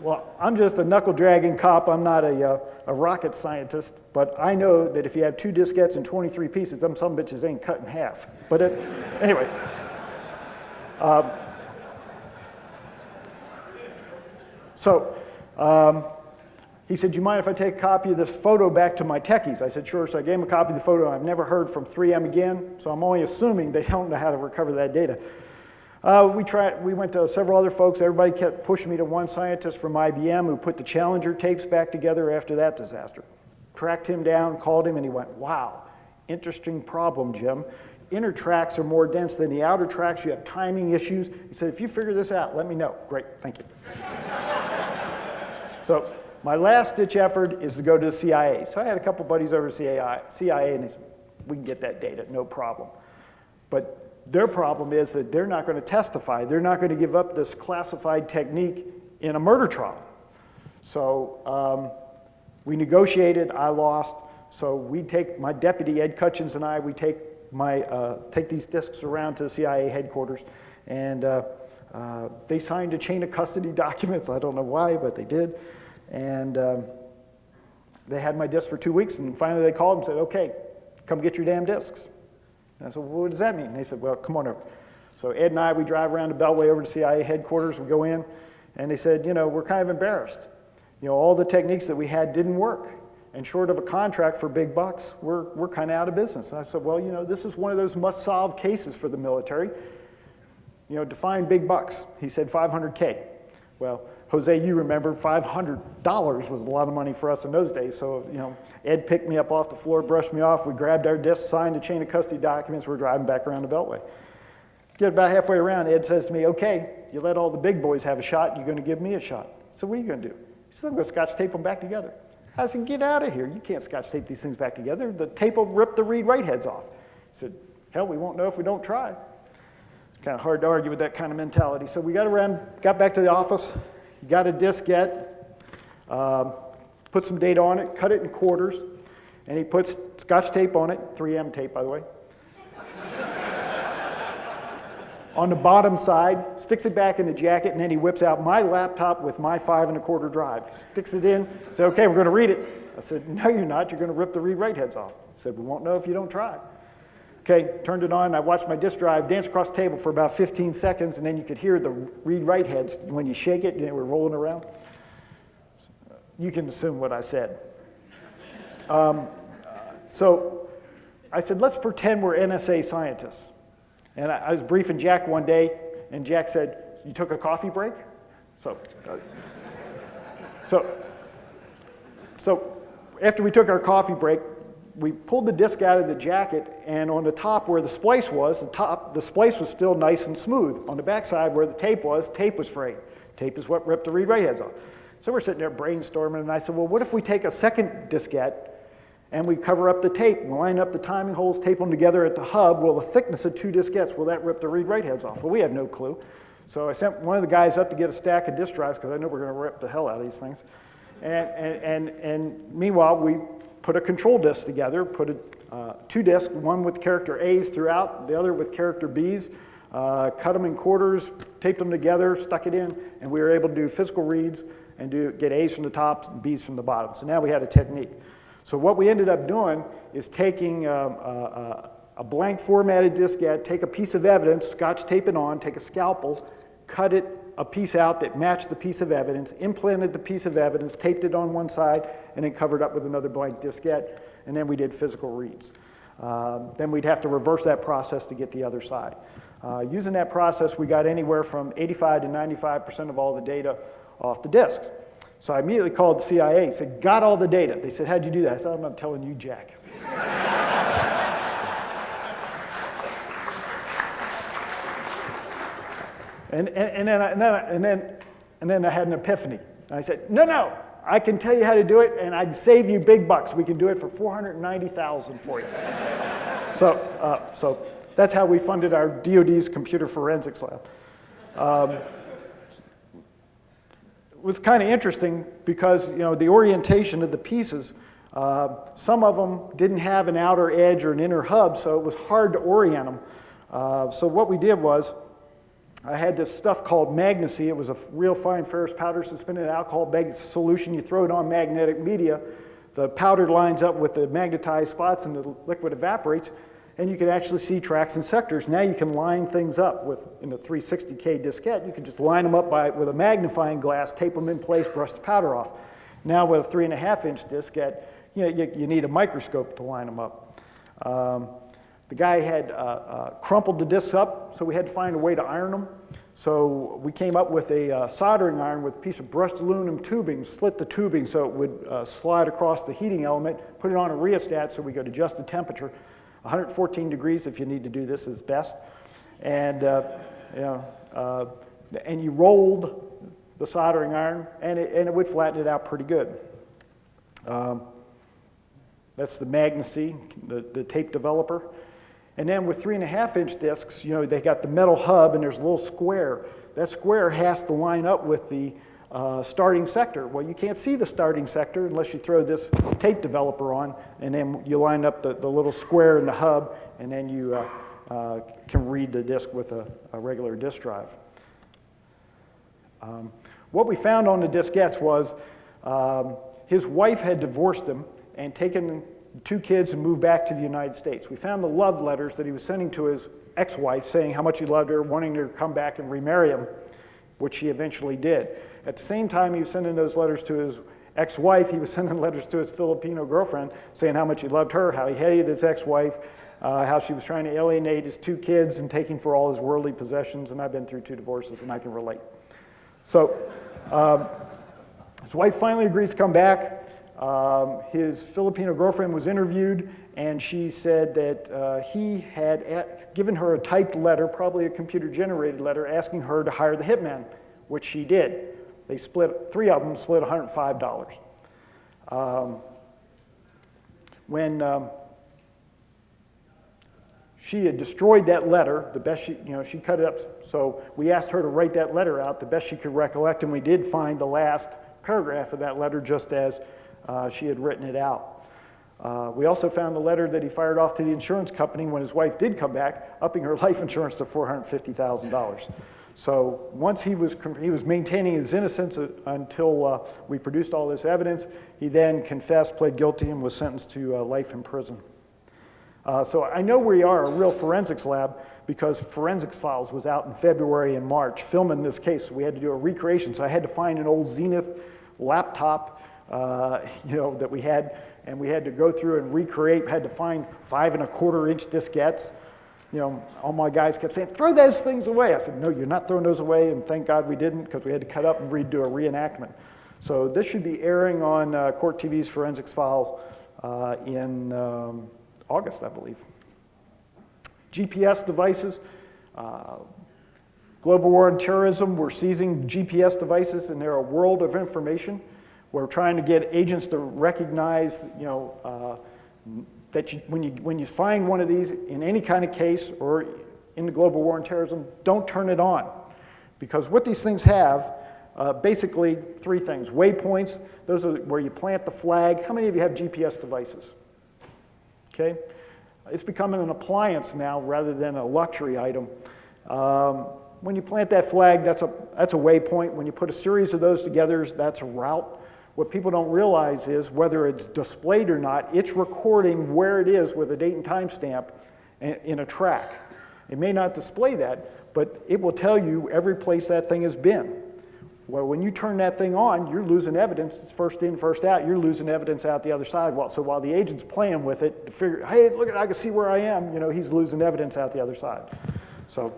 [SPEAKER 1] Well, I'm just a knuckle-dragging cop. I'm not a rocket scientist, but I know that if you have 2 diskettes and 23 pieces, them some bitches ain't cut in half. But anyway. He said, do you mind if I take a copy of this photo back to my techies? I said, sure. So I gave him a copy of the photo. I've never heard from 3M again, so I'm only assuming they don't know how to recover that data. We went to several other folks. Everybody kept pushing me to one scientist from IBM who put the Challenger tapes back together after that disaster. Tracked him down, called him, and he went, wow, interesting problem, Jim. Inner tracks are more dense than the outer tracks. You have timing issues. He said, if you figure this out, let me know. Great, thank you. So my last-ditch effort is to go to the CIA. So I had a couple buddies over at CIA, and they said, we can get that data, no problem. But their problem is that they're not going to testify. They're not going to give up this classified technique in a murder trial. So we negotiated. I lost. So my deputy, Ed Cutchins, and I, we take these disks around to the CIA headquarters. And they signed a chain of custody documents. I don't know why, but they did. And they had my disks for 2 weeks. And finally they called and said, OK, come get your damn disks. And I said, well, what does that mean? And they said, well, come on over. So Ed and I, we drive around the Beltway over to CIA headquarters. We go in, and they said, we're kind of embarrassed. All the techniques that we had didn't work. And short of a contract for big bucks, we're kind of out of business. And I said, well, this is one of those must-solve cases for the military. Define big bucks. He said $500K. Well, Jose, you remember $500 was a lot of money for us in those days. So, Ed picked me up off the floor, brushed me off. We grabbed our discs, signed a chain of custody documents. We're driving back around the Beltway. Get about halfway around, Ed says to me, okay, you let all the big boys have a shot. You're going to give me a shot. So what are you going to do? He said, I'm going to scotch tape them back together. I said, get out of here. You can't scotch tape these things back together. The tape will rip the read-write heads off. He said, hell, we won't know if we don't try. It's kind of hard to argue with that kind of mentality. So we got back to the office. Got a diskette, put some data on it, cut it in quarters, and he puts scotch tape on it, 3M tape, by the way. On the bottom side, sticks it back in the jacket, and then he whips out my laptop with my 5 1/4 drive. Sticks it in, said, okay, we're going to read it. I said, no, you're not. You're going to rip the read-write heads off. He said, we won't know if you don't try. Okay, turned it on. I watched my disk drive dance across the table for about 15 seconds, and then you could hear the read-write heads. When you shake it, they were rolling around. You can assume what I said. So I said, let's pretend we're NSA scientists. And I was briefing Jack one day, and Jack said, you took a coffee break? So after we took our coffee break, we pulled the disc out of the jacket, and on the top where the splice was, the splice was still nice and smooth. On the back side where the tape was frayed. Tape is what ripped the read write heads off. So we're sitting there brainstorming, and I said, well, what if we take a second diskette and we cover up the tape, line up the timing holes, tape them together at the hub? Well, the thickness of 2 diskettes, will that rip the read write heads off? Well, we have no clue. So I sent one of the guys up to get a stack of disk drives, because I know we're going to rip the hell out of these things. And meanwhile, we put a control disc together, put 2 discs, one with character A's throughout, the other with character B's, cut them in quarters, taped them together, stuck it in, and we were able to do physical reads and get A's from the top and B's from the bottom. So now we had a technique. So what we ended up doing is taking a blank formatted diskette, take a piece of evidence, scotch tape it on, take a scalpel, cut a piece out that matched the piece of evidence, implanted the piece of evidence, taped it on one side, and then covered up with another blank diskette, and then we did physical reads. Then we'd have to reverse that process to get the other side. Using that process, we got anywhere from 85 to 95% of all the data off the disks. So I immediately called the CIA, said, got all the data. They said, how'd you do that? I said, I'm not telling you, Jack. And then I had an epiphany. And I said, no, I can tell you how to do it, and I'd save you big bucks. We can do it for $490,000 for you. So that's how we funded our DoD's computer forensics lab. It was kind of interesting because, the orientation of the pieces, some of them didn't have an outer edge or an inner hub, so it was hard to orient them. So what we did was, I had this stuff called Magnecy. It was a real fine ferrous powder suspended in alcohol-based solution. You throw it on magnetic media. The powder lines up with the magnetized spots and the liquid evaporates, and you can actually see tracks and sectors. Now you can line things up in a 360K diskette. You can just line them up with a magnifying glass, tape them in place, brush the powder off. Now with a 3.5-inch diskette, you need a microscope to line them up. The guy had crumpled the discs up, so we had to find a way to iron them. So we came up with a soldering iron with a piece of brushed aluminum tubing, slit the tubing so it would slide across the heating element, put it on a rheostat so we could adjust the temperature. 114 degrees if you need to do this is best. And, and you rolled the soldering iron, and it would flatten it out pretty good. That's the Magnecy, the tape developer. And then with 3.5-inch discs, they got the metal hub and there's a little square. That square has to line up with the starting sector. Well, you can't see the starting sector unless you throw this tape developer on, and then you line up the little square in the hub, and then you can read the disk with a regular disk drive. What we found on the diskettes was his wife had divorced him and taken 2 kids and moved back to the United States. We found the love letters that he was sending to his ex-wife saying how much he loved her, wanting her to come back and remarry him, which she eventually did. At the same time he was sending those letters to his ex-wife, he was sending letters to his Filipino girlfriend saying how much he loved her, how he hated his ex-wife, how she was trying to alienate his 2 kids and taking for all his worldly possessions, and I've been through 2 divorces and I can relate. So his wife finally agrees to come back. His Filipino girlfriend was interviewed, and she said that he had given her a typed letter, probably a computer-generated letter, asking her to hire the hitman, which she did. They split, 3 of them split $105. When she had destroyed that letter, the best she cut it up, so we asked her to write that letter out the best she could recollect, and we did find the last paragraph of that letter just as she had written it out. We also found the letter that he fired off to the insurance company when his wife did come back, upping her life insurance to $450,000. So once he was maintaining his innocence until we produced all this evidence, he then confessed, pled guilty, and was sentenced to life in prison. So I know we are a real forensics lab because Forensics Files was out in February and March filming this case. So we had to do a recreation. So I had to find an old Zenith laptop that we had, and we had to go through and recreate, had to find 5.25-inch diskettes. All my guys kept saying, throw those things away. I said, no, you're not throwing those away, and thank God we didn't, because we had to cut up and redo a reenactment. So this should be airing on Court TV's Forensics Files in August, I believe. GPS devices, global war on terrorism, we're seizing GPS devices and they're a world of information. We're trying to get agents to recognize, that when you find one of these in any kind of case or in the global war on terrorism, don't turn it on. Because what these things have, basically three things. Waypoints, those are where you plant the flag. How many of you have GPS devices? Okay? It's becoming an appliance now rather than a luxury item. When you plant that flag, that's a waypoint. When you put a series of those together, that's a route. What people don't realize is whether it's displayed or not, it's recording where it is with a date and time stamp in a track. It may not display that, but it will tell you every place that thing has been. Well, when you turn that thing on, you're losing evidence. It's first in, first out. You're losing evidence out the other side. So while the agent's playing with it to figure, hey, look, I can see where I am, he's losing evidence out the other side. So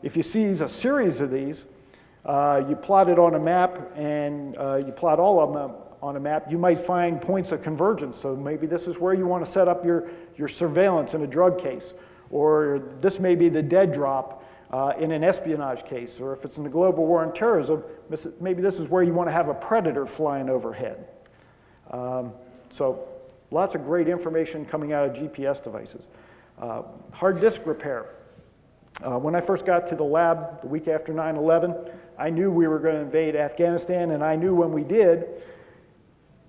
[SPEAKER 1] if you see a series of these, you plot it on a map, and you plot all of them on a map, you might find points of convergence. So maybe this is where you want to set up your surveillance in a drug case, or this may be the dead drop in an espionage case, or if it's in the global war on terrorism, maybe this is where you want to have a predator flying overhead. So lots of great information coming out of GPS devices. Hard disk repair. When I first got to the lab the week after 9/11, I knew we were going to invade Afghanistan, and I knew when we did,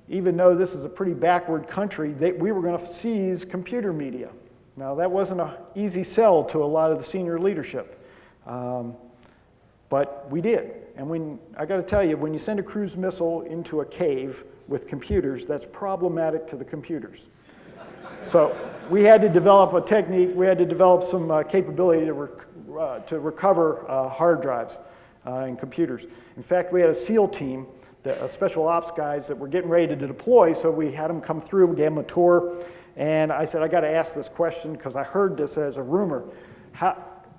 [SPEAKER 1] even though this is a pretty backward country, we were going to seize computer media. Now, that wasn't an easy sell to a lot of the senior leadership, but we did. And I got to tell you, when you send a cruise missile into a cave with computers, that's problematic to the computers. So we had to develop a technique, we had to develop some capability to recover hard drives and computers. In fact, we had a SEAL team, special ops guys that were getting ready to deploy, so we had them come through, we gave them a tour, and I said, I got to ask this question because I heard this as a rumor.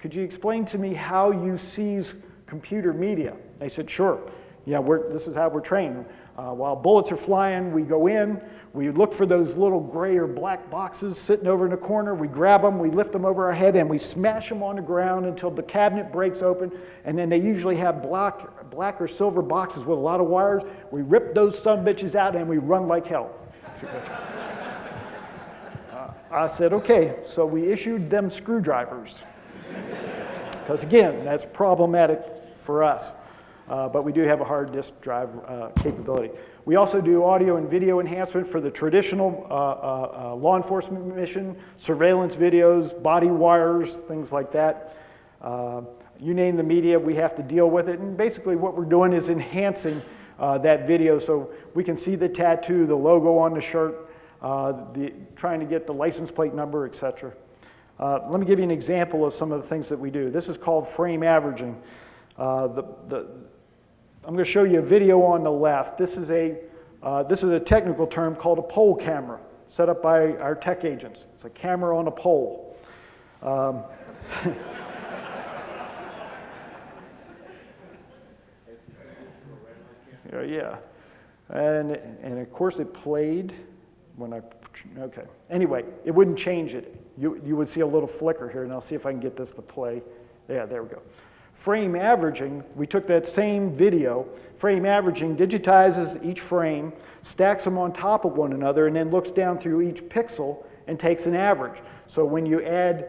[SPEAKER 1] Could you explain to me how you seize computer media? They said, sure. Yeah, this is how we're trained. While bullets are flying, we go in, we look for those little gray or black boxes sitting over in the corner, we grab them, we lift them over our head, and we smash them on the ground until the cabinet breaks open, and then they usually have black or silver boxes with a lot of wires. We rip those sumbitches out and we run like hell. I said, okay, so we issued them screwdrivers. Because again, that's problematic for us. But we do have a hard disk drive capability. We also do audio and video enhancement for the traditional law enforcement mission, surveillance videos, body wires, things like that. You name the media, we have to deal with it. And basically what we're doing is enhancing that video so we can see the tattoo, the logo on the shirt, trying to get the license plate number, etc. Let me give you an example of some of the things that we do. This is called frame averaging. I'm going to show you a video on the left. This is a technical term called a pole camera, set up by our tech agents. It's a camera on a pole. Yeah, and of course it played when okay. Anyway, it wouldn't change it. You would see a little flicker here, and I'll see if I can get this to play. Yeah, there we go. Frame averaging, we took that same video, frame averaging digitizes each frame, stacks them on top of one another, and then looks down through each pixel and takes an average. So when you add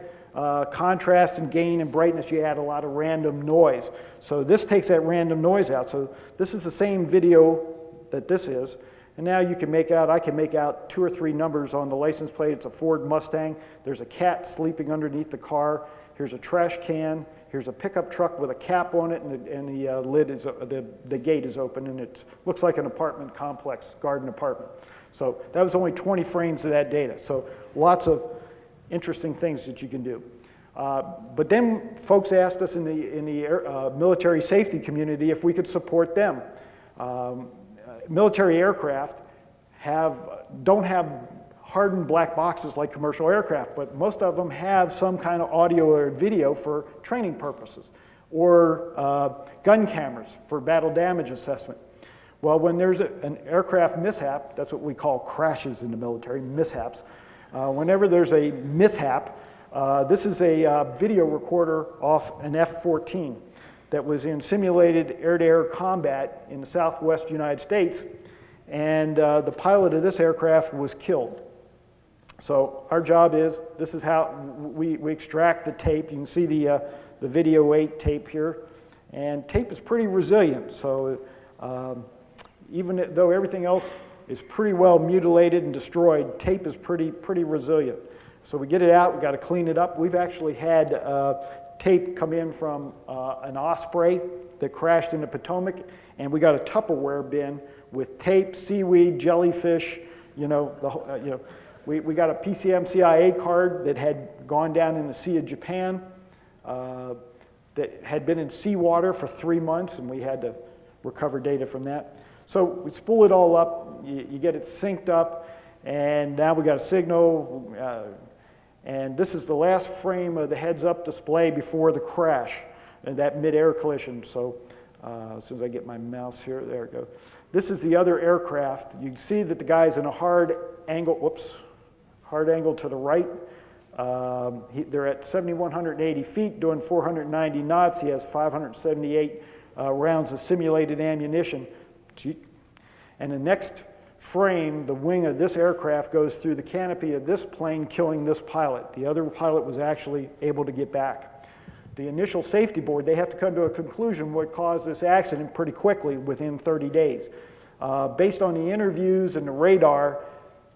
[SPEAKER 1] contrast and gain and brightness, you add a lot of random noise. So this takes that random noise out. So this is the same video that this is. And now I can make out 2 or 3 numbers on the license plate. It's a Ford Mustang. There's a cat sleeping underneath the car. Here's a trash can. Here's a pickup truck with a cap on it, and the lid is the gate is open, and it looks like an apartment complex, garden apartment. So that was only 20 frames of that data. So lots of interesting things that you can do. But then folks asked us in the military safety community if we could support them. Military aircraft don't have hardened black boxes like commercial aircraft, but most of them have some kind of audio or video for training purposes, or gun cameras for battle damage assessment. Well, when there's an aircraft mishap, that's what we call crashes in the military, mishaps. Whenever there's a mishap, this is a video recorder off an F-14 that was in simulated air-to-air combat in the southwest United States, and the pilot of this aircraft was killed. So our job is, this is how we extract the tape. You can see the video 8 tape here, and tape is pretty resilient. So even though everything else is pretty well mutilated and destroyed, tape is pretty resilient. So we get it out, we got to clean it up. We've actually had tape come in from an Osprey that crashed in the Potomac, and we got a Tupperware bin with tape, seaweed, jellyfish, we got a PCM-CIA card that had gone down in the Sea of Japan, that had been in seawater for 3 months, and we had to recover data from that. So we spool it all up, you get it synced up, and now we got a signal, and this is the last frame of the heads-up display before the crash, and that mid-air collision. So as soon as I get my mouse here, there we go. This is the other aircraft. You can see that the guy's in a hard angle to the right. They're at 7,180 feet, doing 490 knots. He has 578 rounds of simulated ammunition. And the next frame, the wing of this aircraft goes through the canopy of this plane, killing this pilot. The other pilot was actually able to get back. The initial safety board, they have to come to a conclusion what caused this accident pretty quickly, within 30 days. Based on the interviews and the radar,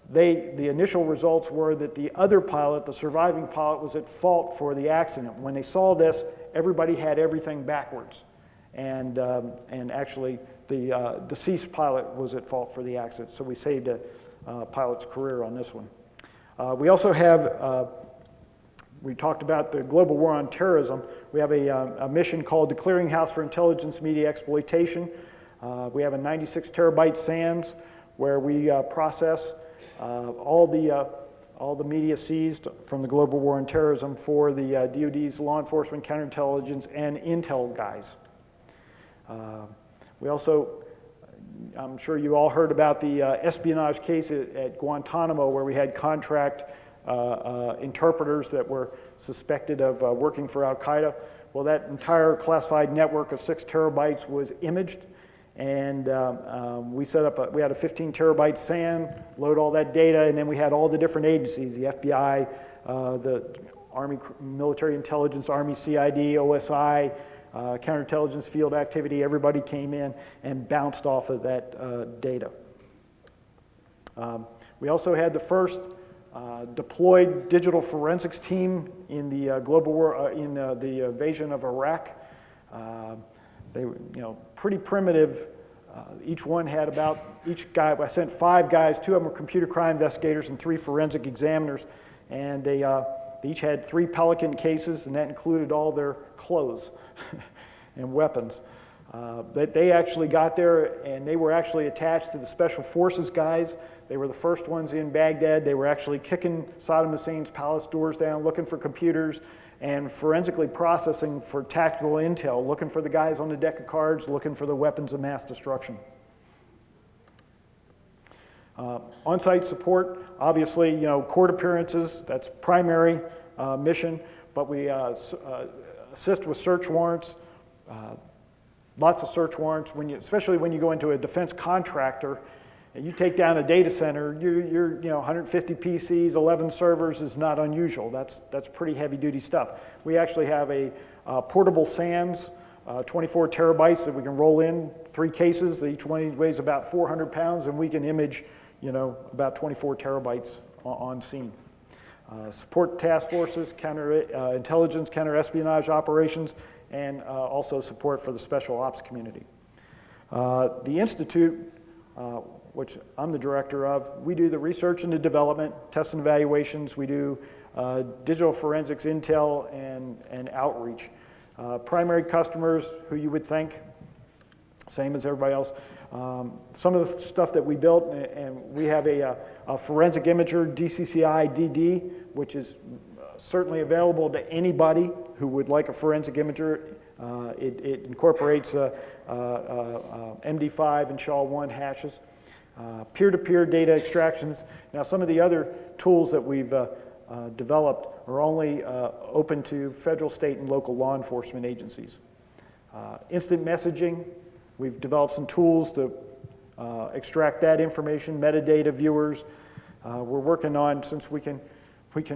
[SPEAKER 1] the initial results were that the other pilot, the surviving pilot, was at fault for the accident. When they saw this, everybody had everything backwards. And actually, the deceased pilot was at fault for the accident. So we saved a pilot's career on this one. We also have, we talked about the global war on terrorism. We have a mission called the Clearinghouse for Intelligence Media Exploitation. We have a 96 terabyte SANS where we process all the media seized from the global war on terrorism for the DoD's law enforcement, counterintelligence, and intel guys. We also, I'm sure you all heard about the espionage case at Guantanamo, where we had contract interpreters that were suspected of working for Al-Qaeda. Well, that entire classified network of 6 terabytes was imaged, and we had a 15 terabyte SAN, load all that data, and then we had all the different agencies, the FBI, the Army Military Intelligence, Army CID, OSI, counterintelligence, field activity. Everybody came in and bounced off of that data. We also had the first deployed digital forensics team in the global war, in the invasion of Iraq. They were, pretty primitive. Each one had each guy, I sent 5 guys, 2 of them were computer crime investigators and 3 forensic examiners, and they each had 3 Pelican cases, and that included all their clothes and weapons. They actually got there, and they were actually attached to the Special Forces guys. They were the first ones in Baghdad. They were actually kicking Saddam Hussein's palace doors down, looking for computers, and forensically processing for tactical intel, looking for the guys on the deck of cards, looking for the weapons of mass destruction. On-site support, obviously, court appearances, that's primary mission, but we assist with search warrants, lots of search warrants, especially when you go into a defense contractor and you take down a data center, you're 150 PCs, 11 servers is not unusual. That's pretty heavy duty stuff. We actually have a portable SANS, 24 terabytes that we can roll in, 3 cases, each one weighs about 400 pounds, and we can image about 24 terabytes on scene. Support task forces, counterintelligence, counter-espionage operations, and also support for the special ops community. The Institute, which I'm the director of, we do the research and the development, tests and evaluations, we do digital forensics intel and outreach. Primary customers, who you would think, same as everybody else. Some of the stuff that we built, and we have a forensic imager, DCCI DD, which is certainly available to anybody who would like a forensic imager. It incorporates MD5 and SHA-1 hashes, peer-to-peer data extractions. Now, some of the other tools that we've developed are only open to federal, state, and local law enforcement agencies. Instant messaging, we've developed some tools to extract that information, metadata viewers. We're working on, since we can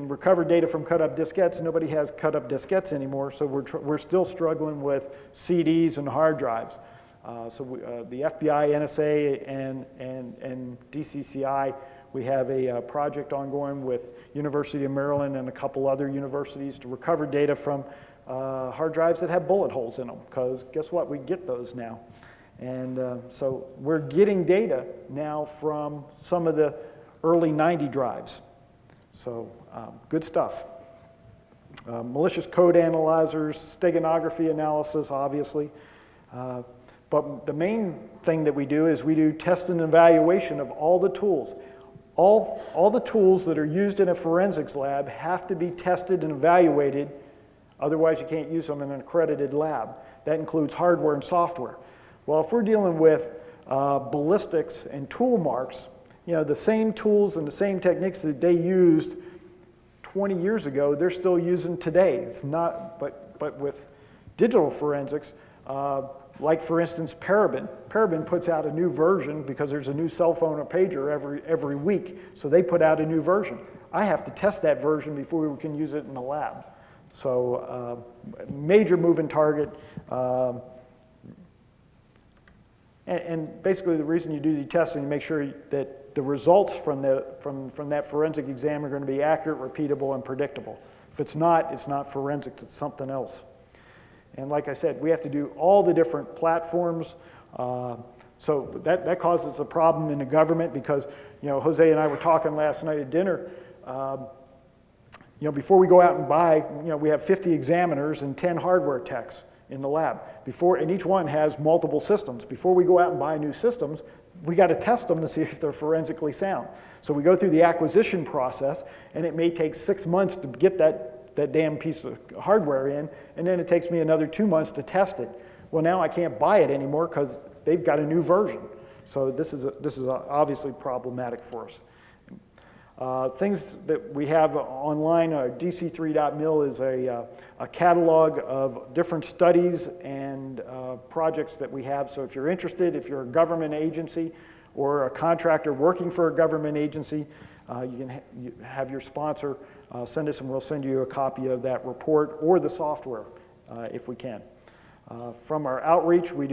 [SPEAKER 1] recover data from cut-up diskettes, nobody has cut-up diskettes anymore, so we're still struggling with CDs and hard drives. The FBI, NSA, and DCCI, we have a project ongoing with University of Maryland and a couple other universities to recover data from hard drives that have bullet holes in them, because guess what, we get those now. And so we're getting data now from some of the early 90 drives. So good stuff. Malicious code analyzers, steganography analysis, obviously. But the main thing that we do is we do test and evaluation of all the tools. All the tools that are used in a forensics lab have to be tested and evaluated, otherwise you can't use them in an accredited lab. That includes hardware and software. Well, if we're dealing with ballistics and tool marks, you know, the same tools and the same techniques that they used 20 years ago, they're still using today. It's not, but with digital forensics, like for instance, Paraben. Paraben puts out a new version because there's a new cell phone or pager every week, so they put out a new version. I have to test that version before we can use it in the lab. So major moving target. And basically the reason you do the testing is to make sure that the results from that forensic exam are going to be accurate, repeatable, and predictable. If it's not forensics, it's something else. And like I said, we have to do all the different platforms. So that causes a problem in the government because, you know, Jose and I were talking last night at dinner. You know, before we go out and buy, you know, we have 50 examiners and 10 hardware techs in the lab. And each one has multiple systems. Before we go out and buy new systems, we got to test them to see if they're forensically sound. So we go through the acquisition process, and it may take 6 months to get that damn piece of hardware in, and then it takes me another 2 months to test it. Well, now I can't buy it anymore because they've got a new version. So this is obviously problematic for us. Things that we have online, DC3.mil is a catalog of different studies and projects that we have. So if you're interested, if you're a government agency or a contractor working for a government agency, you can have your sponsor send us and we'll send you a copy of that report or the software if we can. From our outreach, we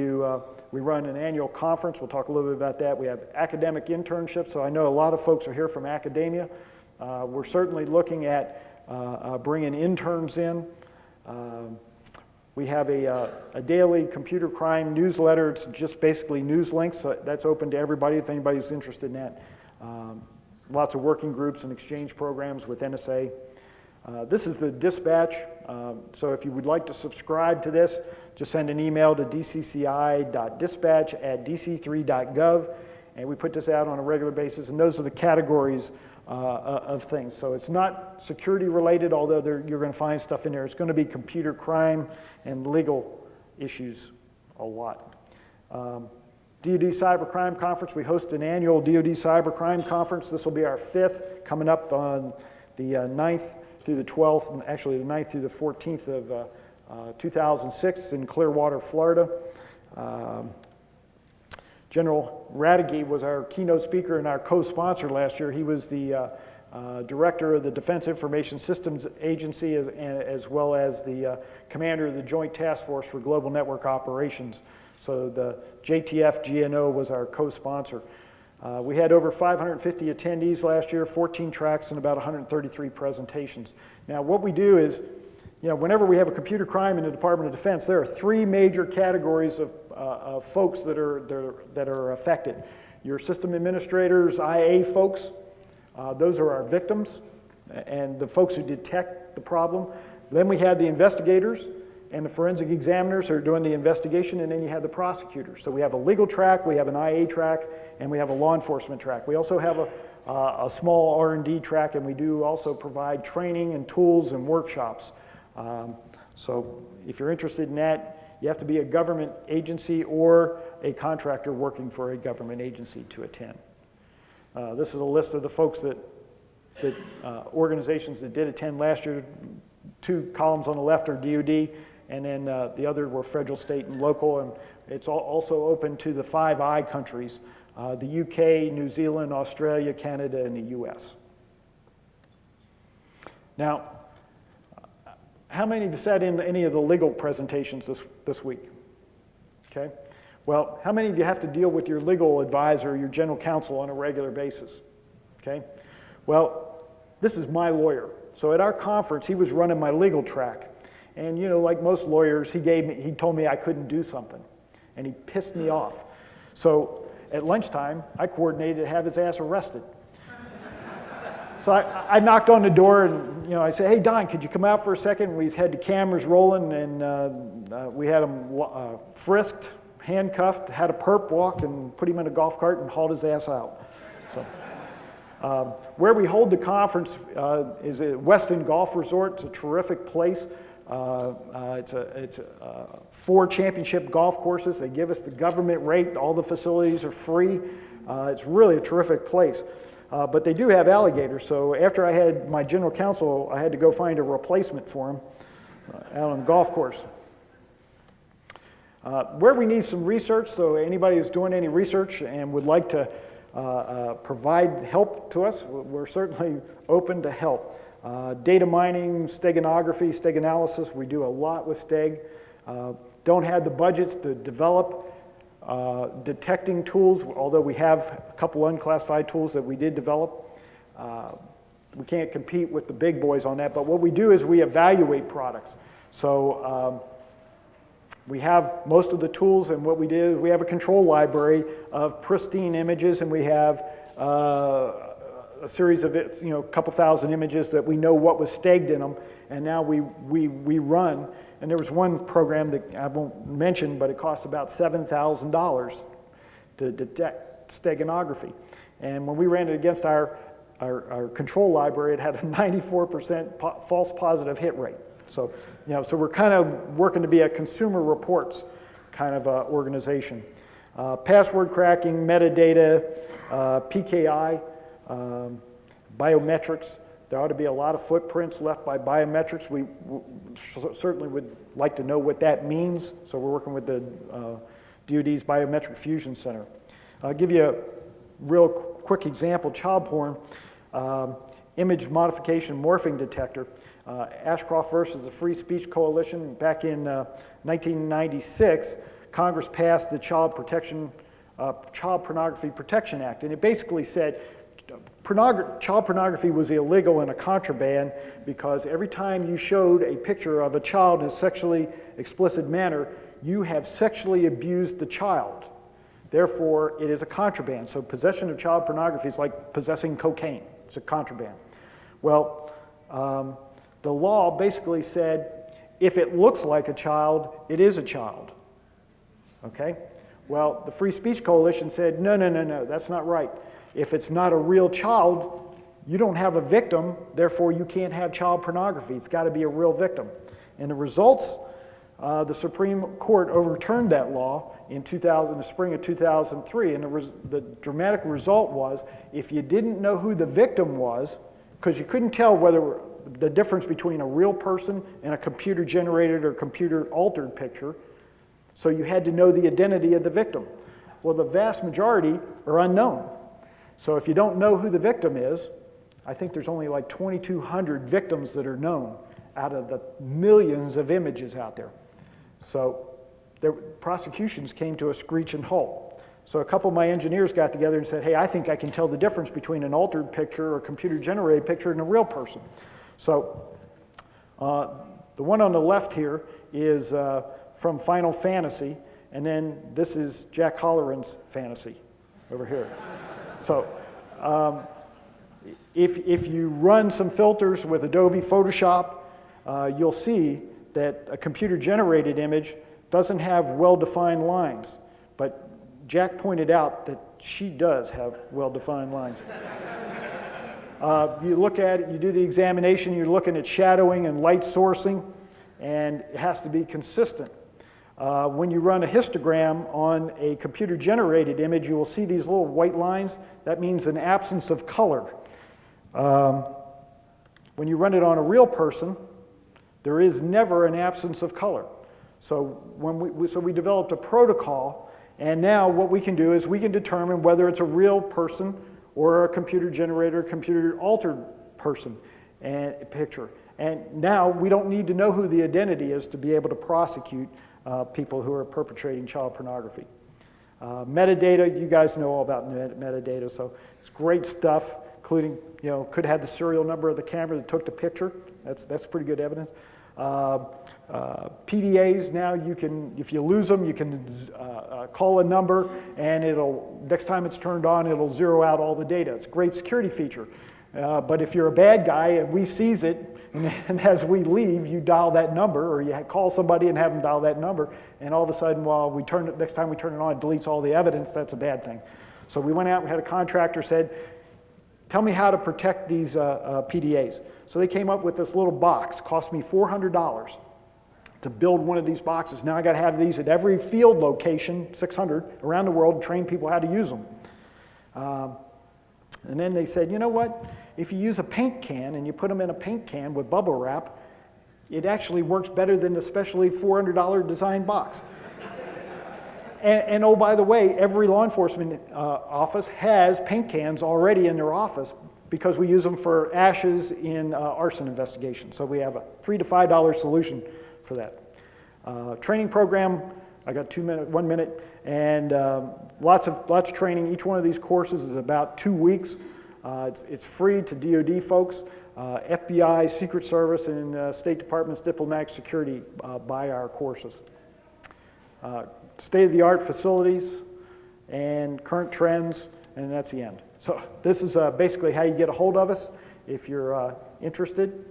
[SPEAKER 1] run an annual conference. We'll talk a little bit about that. We have academic internships, so I know a lot of folks are here from academia. We're certainly looking at bringing interns in. We have a daily computer crime newsletter. It's just basically news links, so that's open to everybody if anybody's interested in that. Lots of working groups and exchange programs with NSA. This is the dispatch, so if you would like to subscribe to this, just send an email to dcci.dispatch@dc3.gov, and we put this out on a regular basis, and those are the categories of things. So it's not security related, although you're going to find stuff in there. It's going to be computer crime and legal issues a lot. DoD Cybercrime Conference, we host an annual DoD Cybercrime Conference. This will be our 5th, coming up on the 9th through the 12th, and actually the 9th through the 14th of 2006 in Clearwater, Florida. General Radegui was our keynote speaker and our co-sponsor last year. He was the director of the Defense Information Systems Agency as well as the commander of the Joint Task Force for Global Network Operations. So the JTF GNO was our co-sponsor. We had over 550 attendees last year, 14 tracks, and about 133 presentations. Now, what we do is, you know, whenever we have a computer crime in the Department of Defense, there are 3 major categories of folks that are affected. Your system administrators, IA folks, those are our victims, and the folks who detect the problem. Then we have the investigators and the forensic examiners who are doing the investigation, and then you have the prosecutors. So we have a legal track, we have an IA track, and we have a law enforcement track. We also have a small R&D track, and we do also provide training and tools and workshops. So if you're interested in that, you have to be a government agency or a contractor working for a government agency to attend. This is a list of the folks that organizations that did attend last year. 2 columns on the left are DoD, and then the other were federal, state, and local, and it's also open to the 5 I countries, the UK, New Zealand, Australia, Canada, and the US. Now, how many of you sat in any of the legal presentations this week? Okay. Well, how many of you have to deal with your legal advisor, your general counsel on a regular basis? Okay. Well, this is my lawyer. So at our conference, he was running my legal track. And you know, like most lawyers, he told me I couldn't do something. And he pissed me off. So at lunchtime, I coordinated to have his ass arrested. So I knocked on the door and I said, hey, Don, could you come out for a second? We had the cameras rolling and we had him frisked, handcuffed, had a perp walk and put him in a golf cart and hauled his ass out. So, where we hold the conference is at Weston Golf Resort. It's a terrific place. It's 4 championship golf courses. They give us the government rate. All the facilities are free. It's really a terrific place. But they do have alligators, so after I had my general counsel, I had to go find a replacement for him out on the golf course. Where we need some research, so anybody who's doing any research and would like to provide help to us, we're certainly open to help. Data mining, steganography, steg analysis, we do a lot with steg. Don't have the budgets to develop detecting tools, although we have a couple unclassified tools that we did develop. We can't compete with the big boys on that, but what we do is we evaluate products. So we have most of the tools, and what we do is we have a control library of pristine images, and we have a series of a couple thousand images that we know what was stegged in them, and now we run. And there was one program that I won't mention, but it cost about $7,000 to detect steganography. And when we ran it against our control library, it had a 94% false positive hit rate. So, so we're kind of working to be a consumer reports kind of organization. Password cracking, metadata, PKI, biometrics. There ought to be a lot of footprints left by biometrics. We certainly would like to know what that means, so we're working with the DoD's Biometric Fusion Center. I'll give you a real quick example. Child porn, image modification morphing detector. Ashcroft versus the Free Speech Coalition. Back in 1996, Congress passed the Child Pornography Protection Act, and it basically said child pornography was illegal and a contraband because every time you showed a picture of a child in a sexually explicit manner, you have sexually abused the child. Therefore, it is a contraband. So possession of child pornography is like possessing cocaine. It's a contraband. Well, the law basically said if it looks like a child, it is a child. Okay? Well, the Free Speech Coalition said, no, that's not right. If it's not a real child, you don't have a victim, therefore you can't have child pornography. It's got to be a real victim. And the results, the Supreme Court overturned that law in the spring of 2003, and the dramatic result was if you didn't know who the victim was, because you couldn't tell whether the difference between a real person and a computer-generated or computer-altered picture, so you had to know the identity of the victim. Well, the vast majority are unknown. So if you don't know who the victim is, I think there's only like 2,200 victims that are known out of the millions of images out there. So the prosecutions came to a screeching halt. So a couple of my engineers got together and said, hey, I think I can tell the difference between an altered picture or computer-generated picture and a real person. So the one on the left here is from Final Fantasy, and then this is Jack Halloran's Fantasy over here. So if you run some filters with Adobe Photoshop, you'll see that a computer-generated image doesn't have well-defined lines. But Jack pointed out that she does have well-defined lines. You look at it, you do the examination, you're looking at shadowing and light sourcing. and it has to be consistent. When you run a histogram on a computer-generated image, you will see these little white lines. That means an absence of color. When you run it on a real person, there is never an absence of color. So we developed a protocol, and now what we can do is we can determine whether it's a real person or a computer-generated, computer-altered person and picture. And now we don't need to know who the identity is to be able to prosecute people who are perpetrating child pornography. Metadata, you guys know all about metadata, so it's great stuff, including, could have the serial number of the camera that took the picture. That's pretty good evidence. PDAs, now you can, if you lose them, you can call a number, and next time it's turned on, it'll zero out all the data. It's a great security feature. But if you're a bad guy and we seize it, and as we leave, you dial that number, or you call somebody and have them dial that number, and all of a sudden, next time we turn it on, it deletes all the evidence. That's a bad thing. So we went out, we had a contractor said, tell me how to protect these PDAs. So they came up with this little box. Cost me $400 to build one of these boxes. Now I got to have these at every field location, 600 around the world, to train people how to use them. And then they said, you know what? If you use a paint can and you put them in a paint can with bubble wrap, it actually works better than the specially $400 design box. And oh, by the way, every law enforcement office has paint cans already in their office because we use them for ashes in arson investigations. So we have a $3 to $5 solution for that. Training program, I got 1 minute, and lots of training. Each one of these courses is about 2 weeks. It's free to DoD folks. FBI, Secret Service, and State Department's diplomatic security buy our courses. State-of-the-art facilities and current trends, and that's the end. So this is basically how you get a hold of us if you're interested.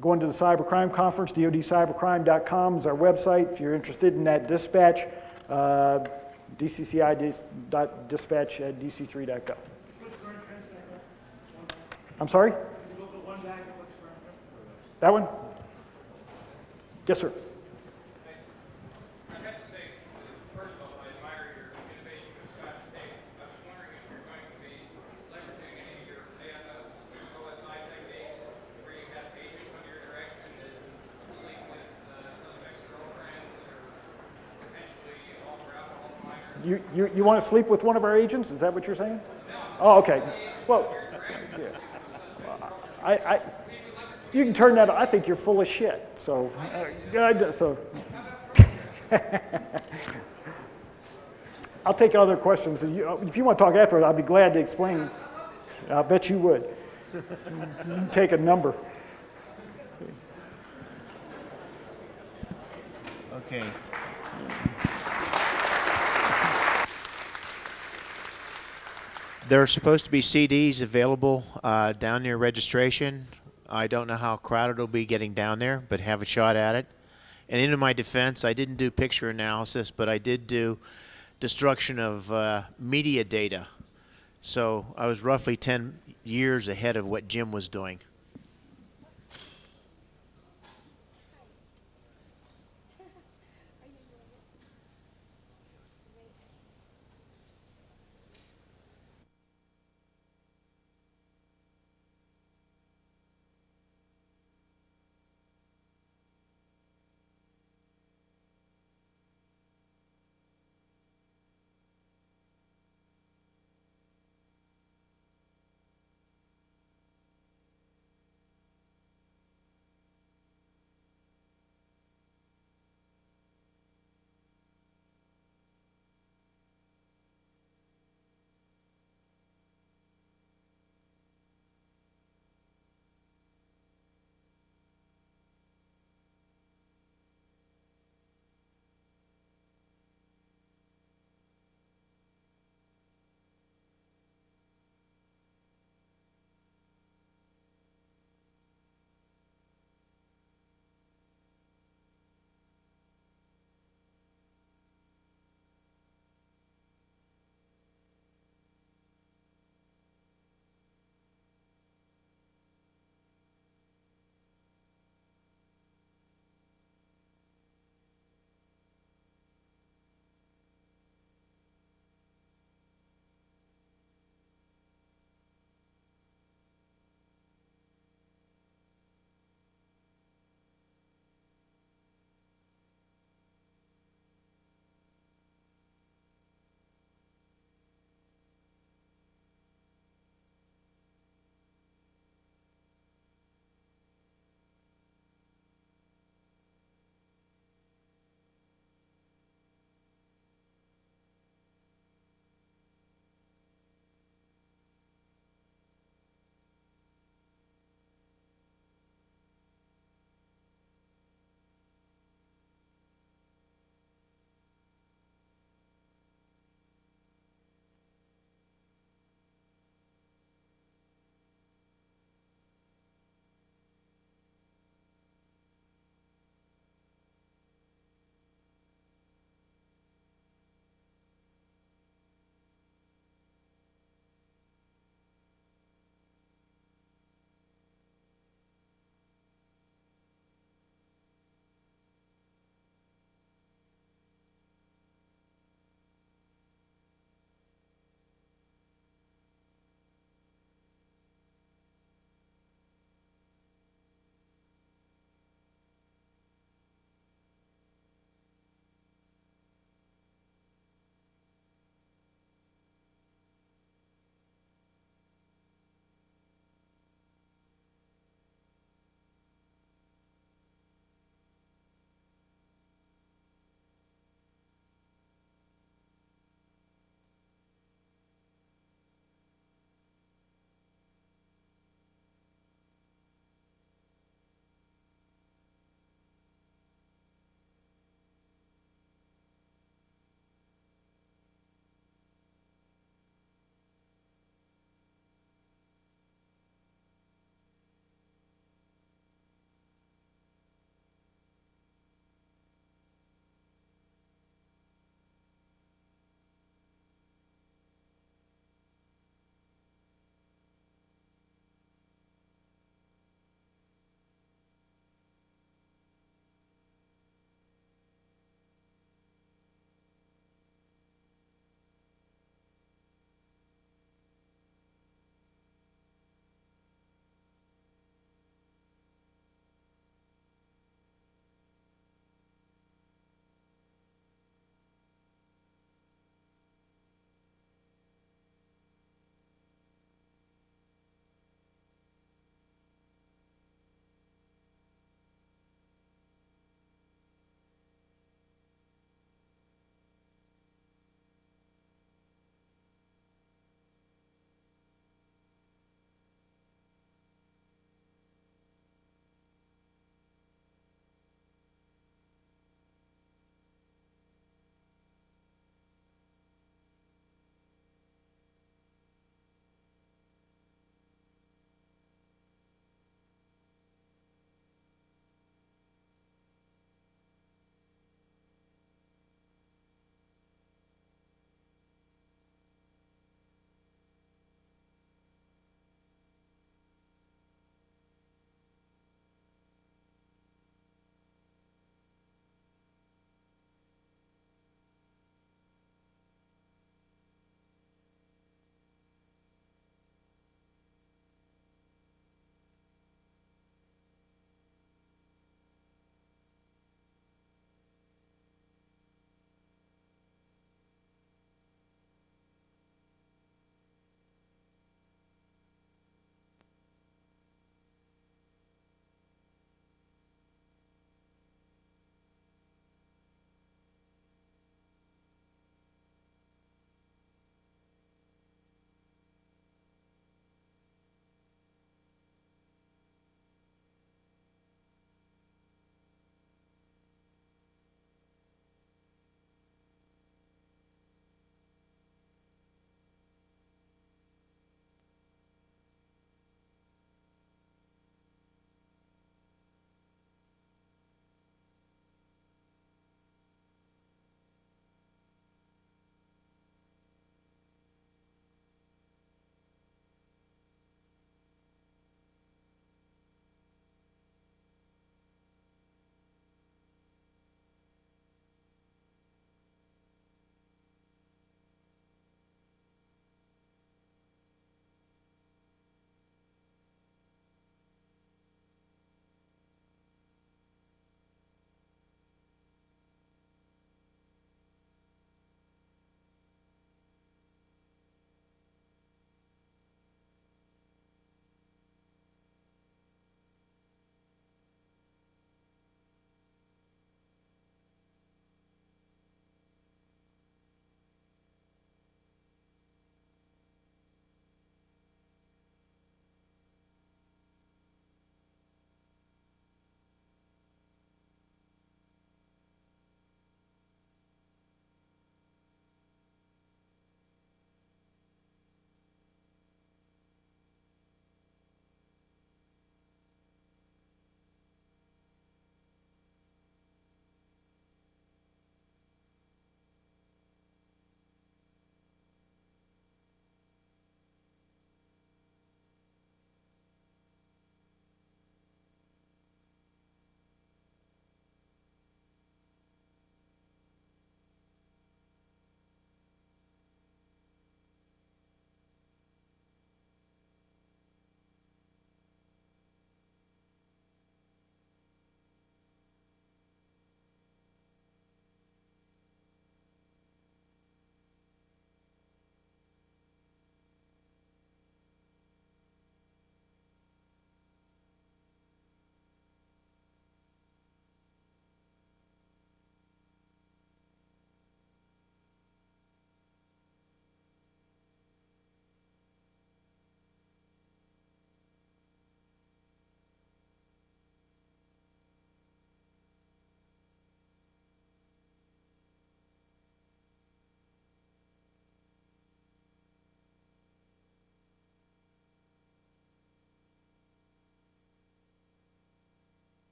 [SPEAKER 1] Going to the cybercrime conference, dodcybercrime.com is our website. If you're interested in that dispatch, dcci.dispatch@dc3.gov. I'm sorry? That one? Yes, sir. You want to sleep with one of our agents? Is that what you're saying? Oh, okay. Well, yeah. You can turn that. I think you're full of shit. So, I'll take other questions. If you want to talk afterward, I'll be glad to explain. I bet you would. You can take a number.
[SPEAKER 2] Okay. There are supposed to be CDs available down near registration. I don't know how crowded it'll be getting down there, but have a shot at it. And in my defense, I didn't do picture analysis, but I did do destruction of media data. So I was roughly 10 years ahead of what Jim was doing.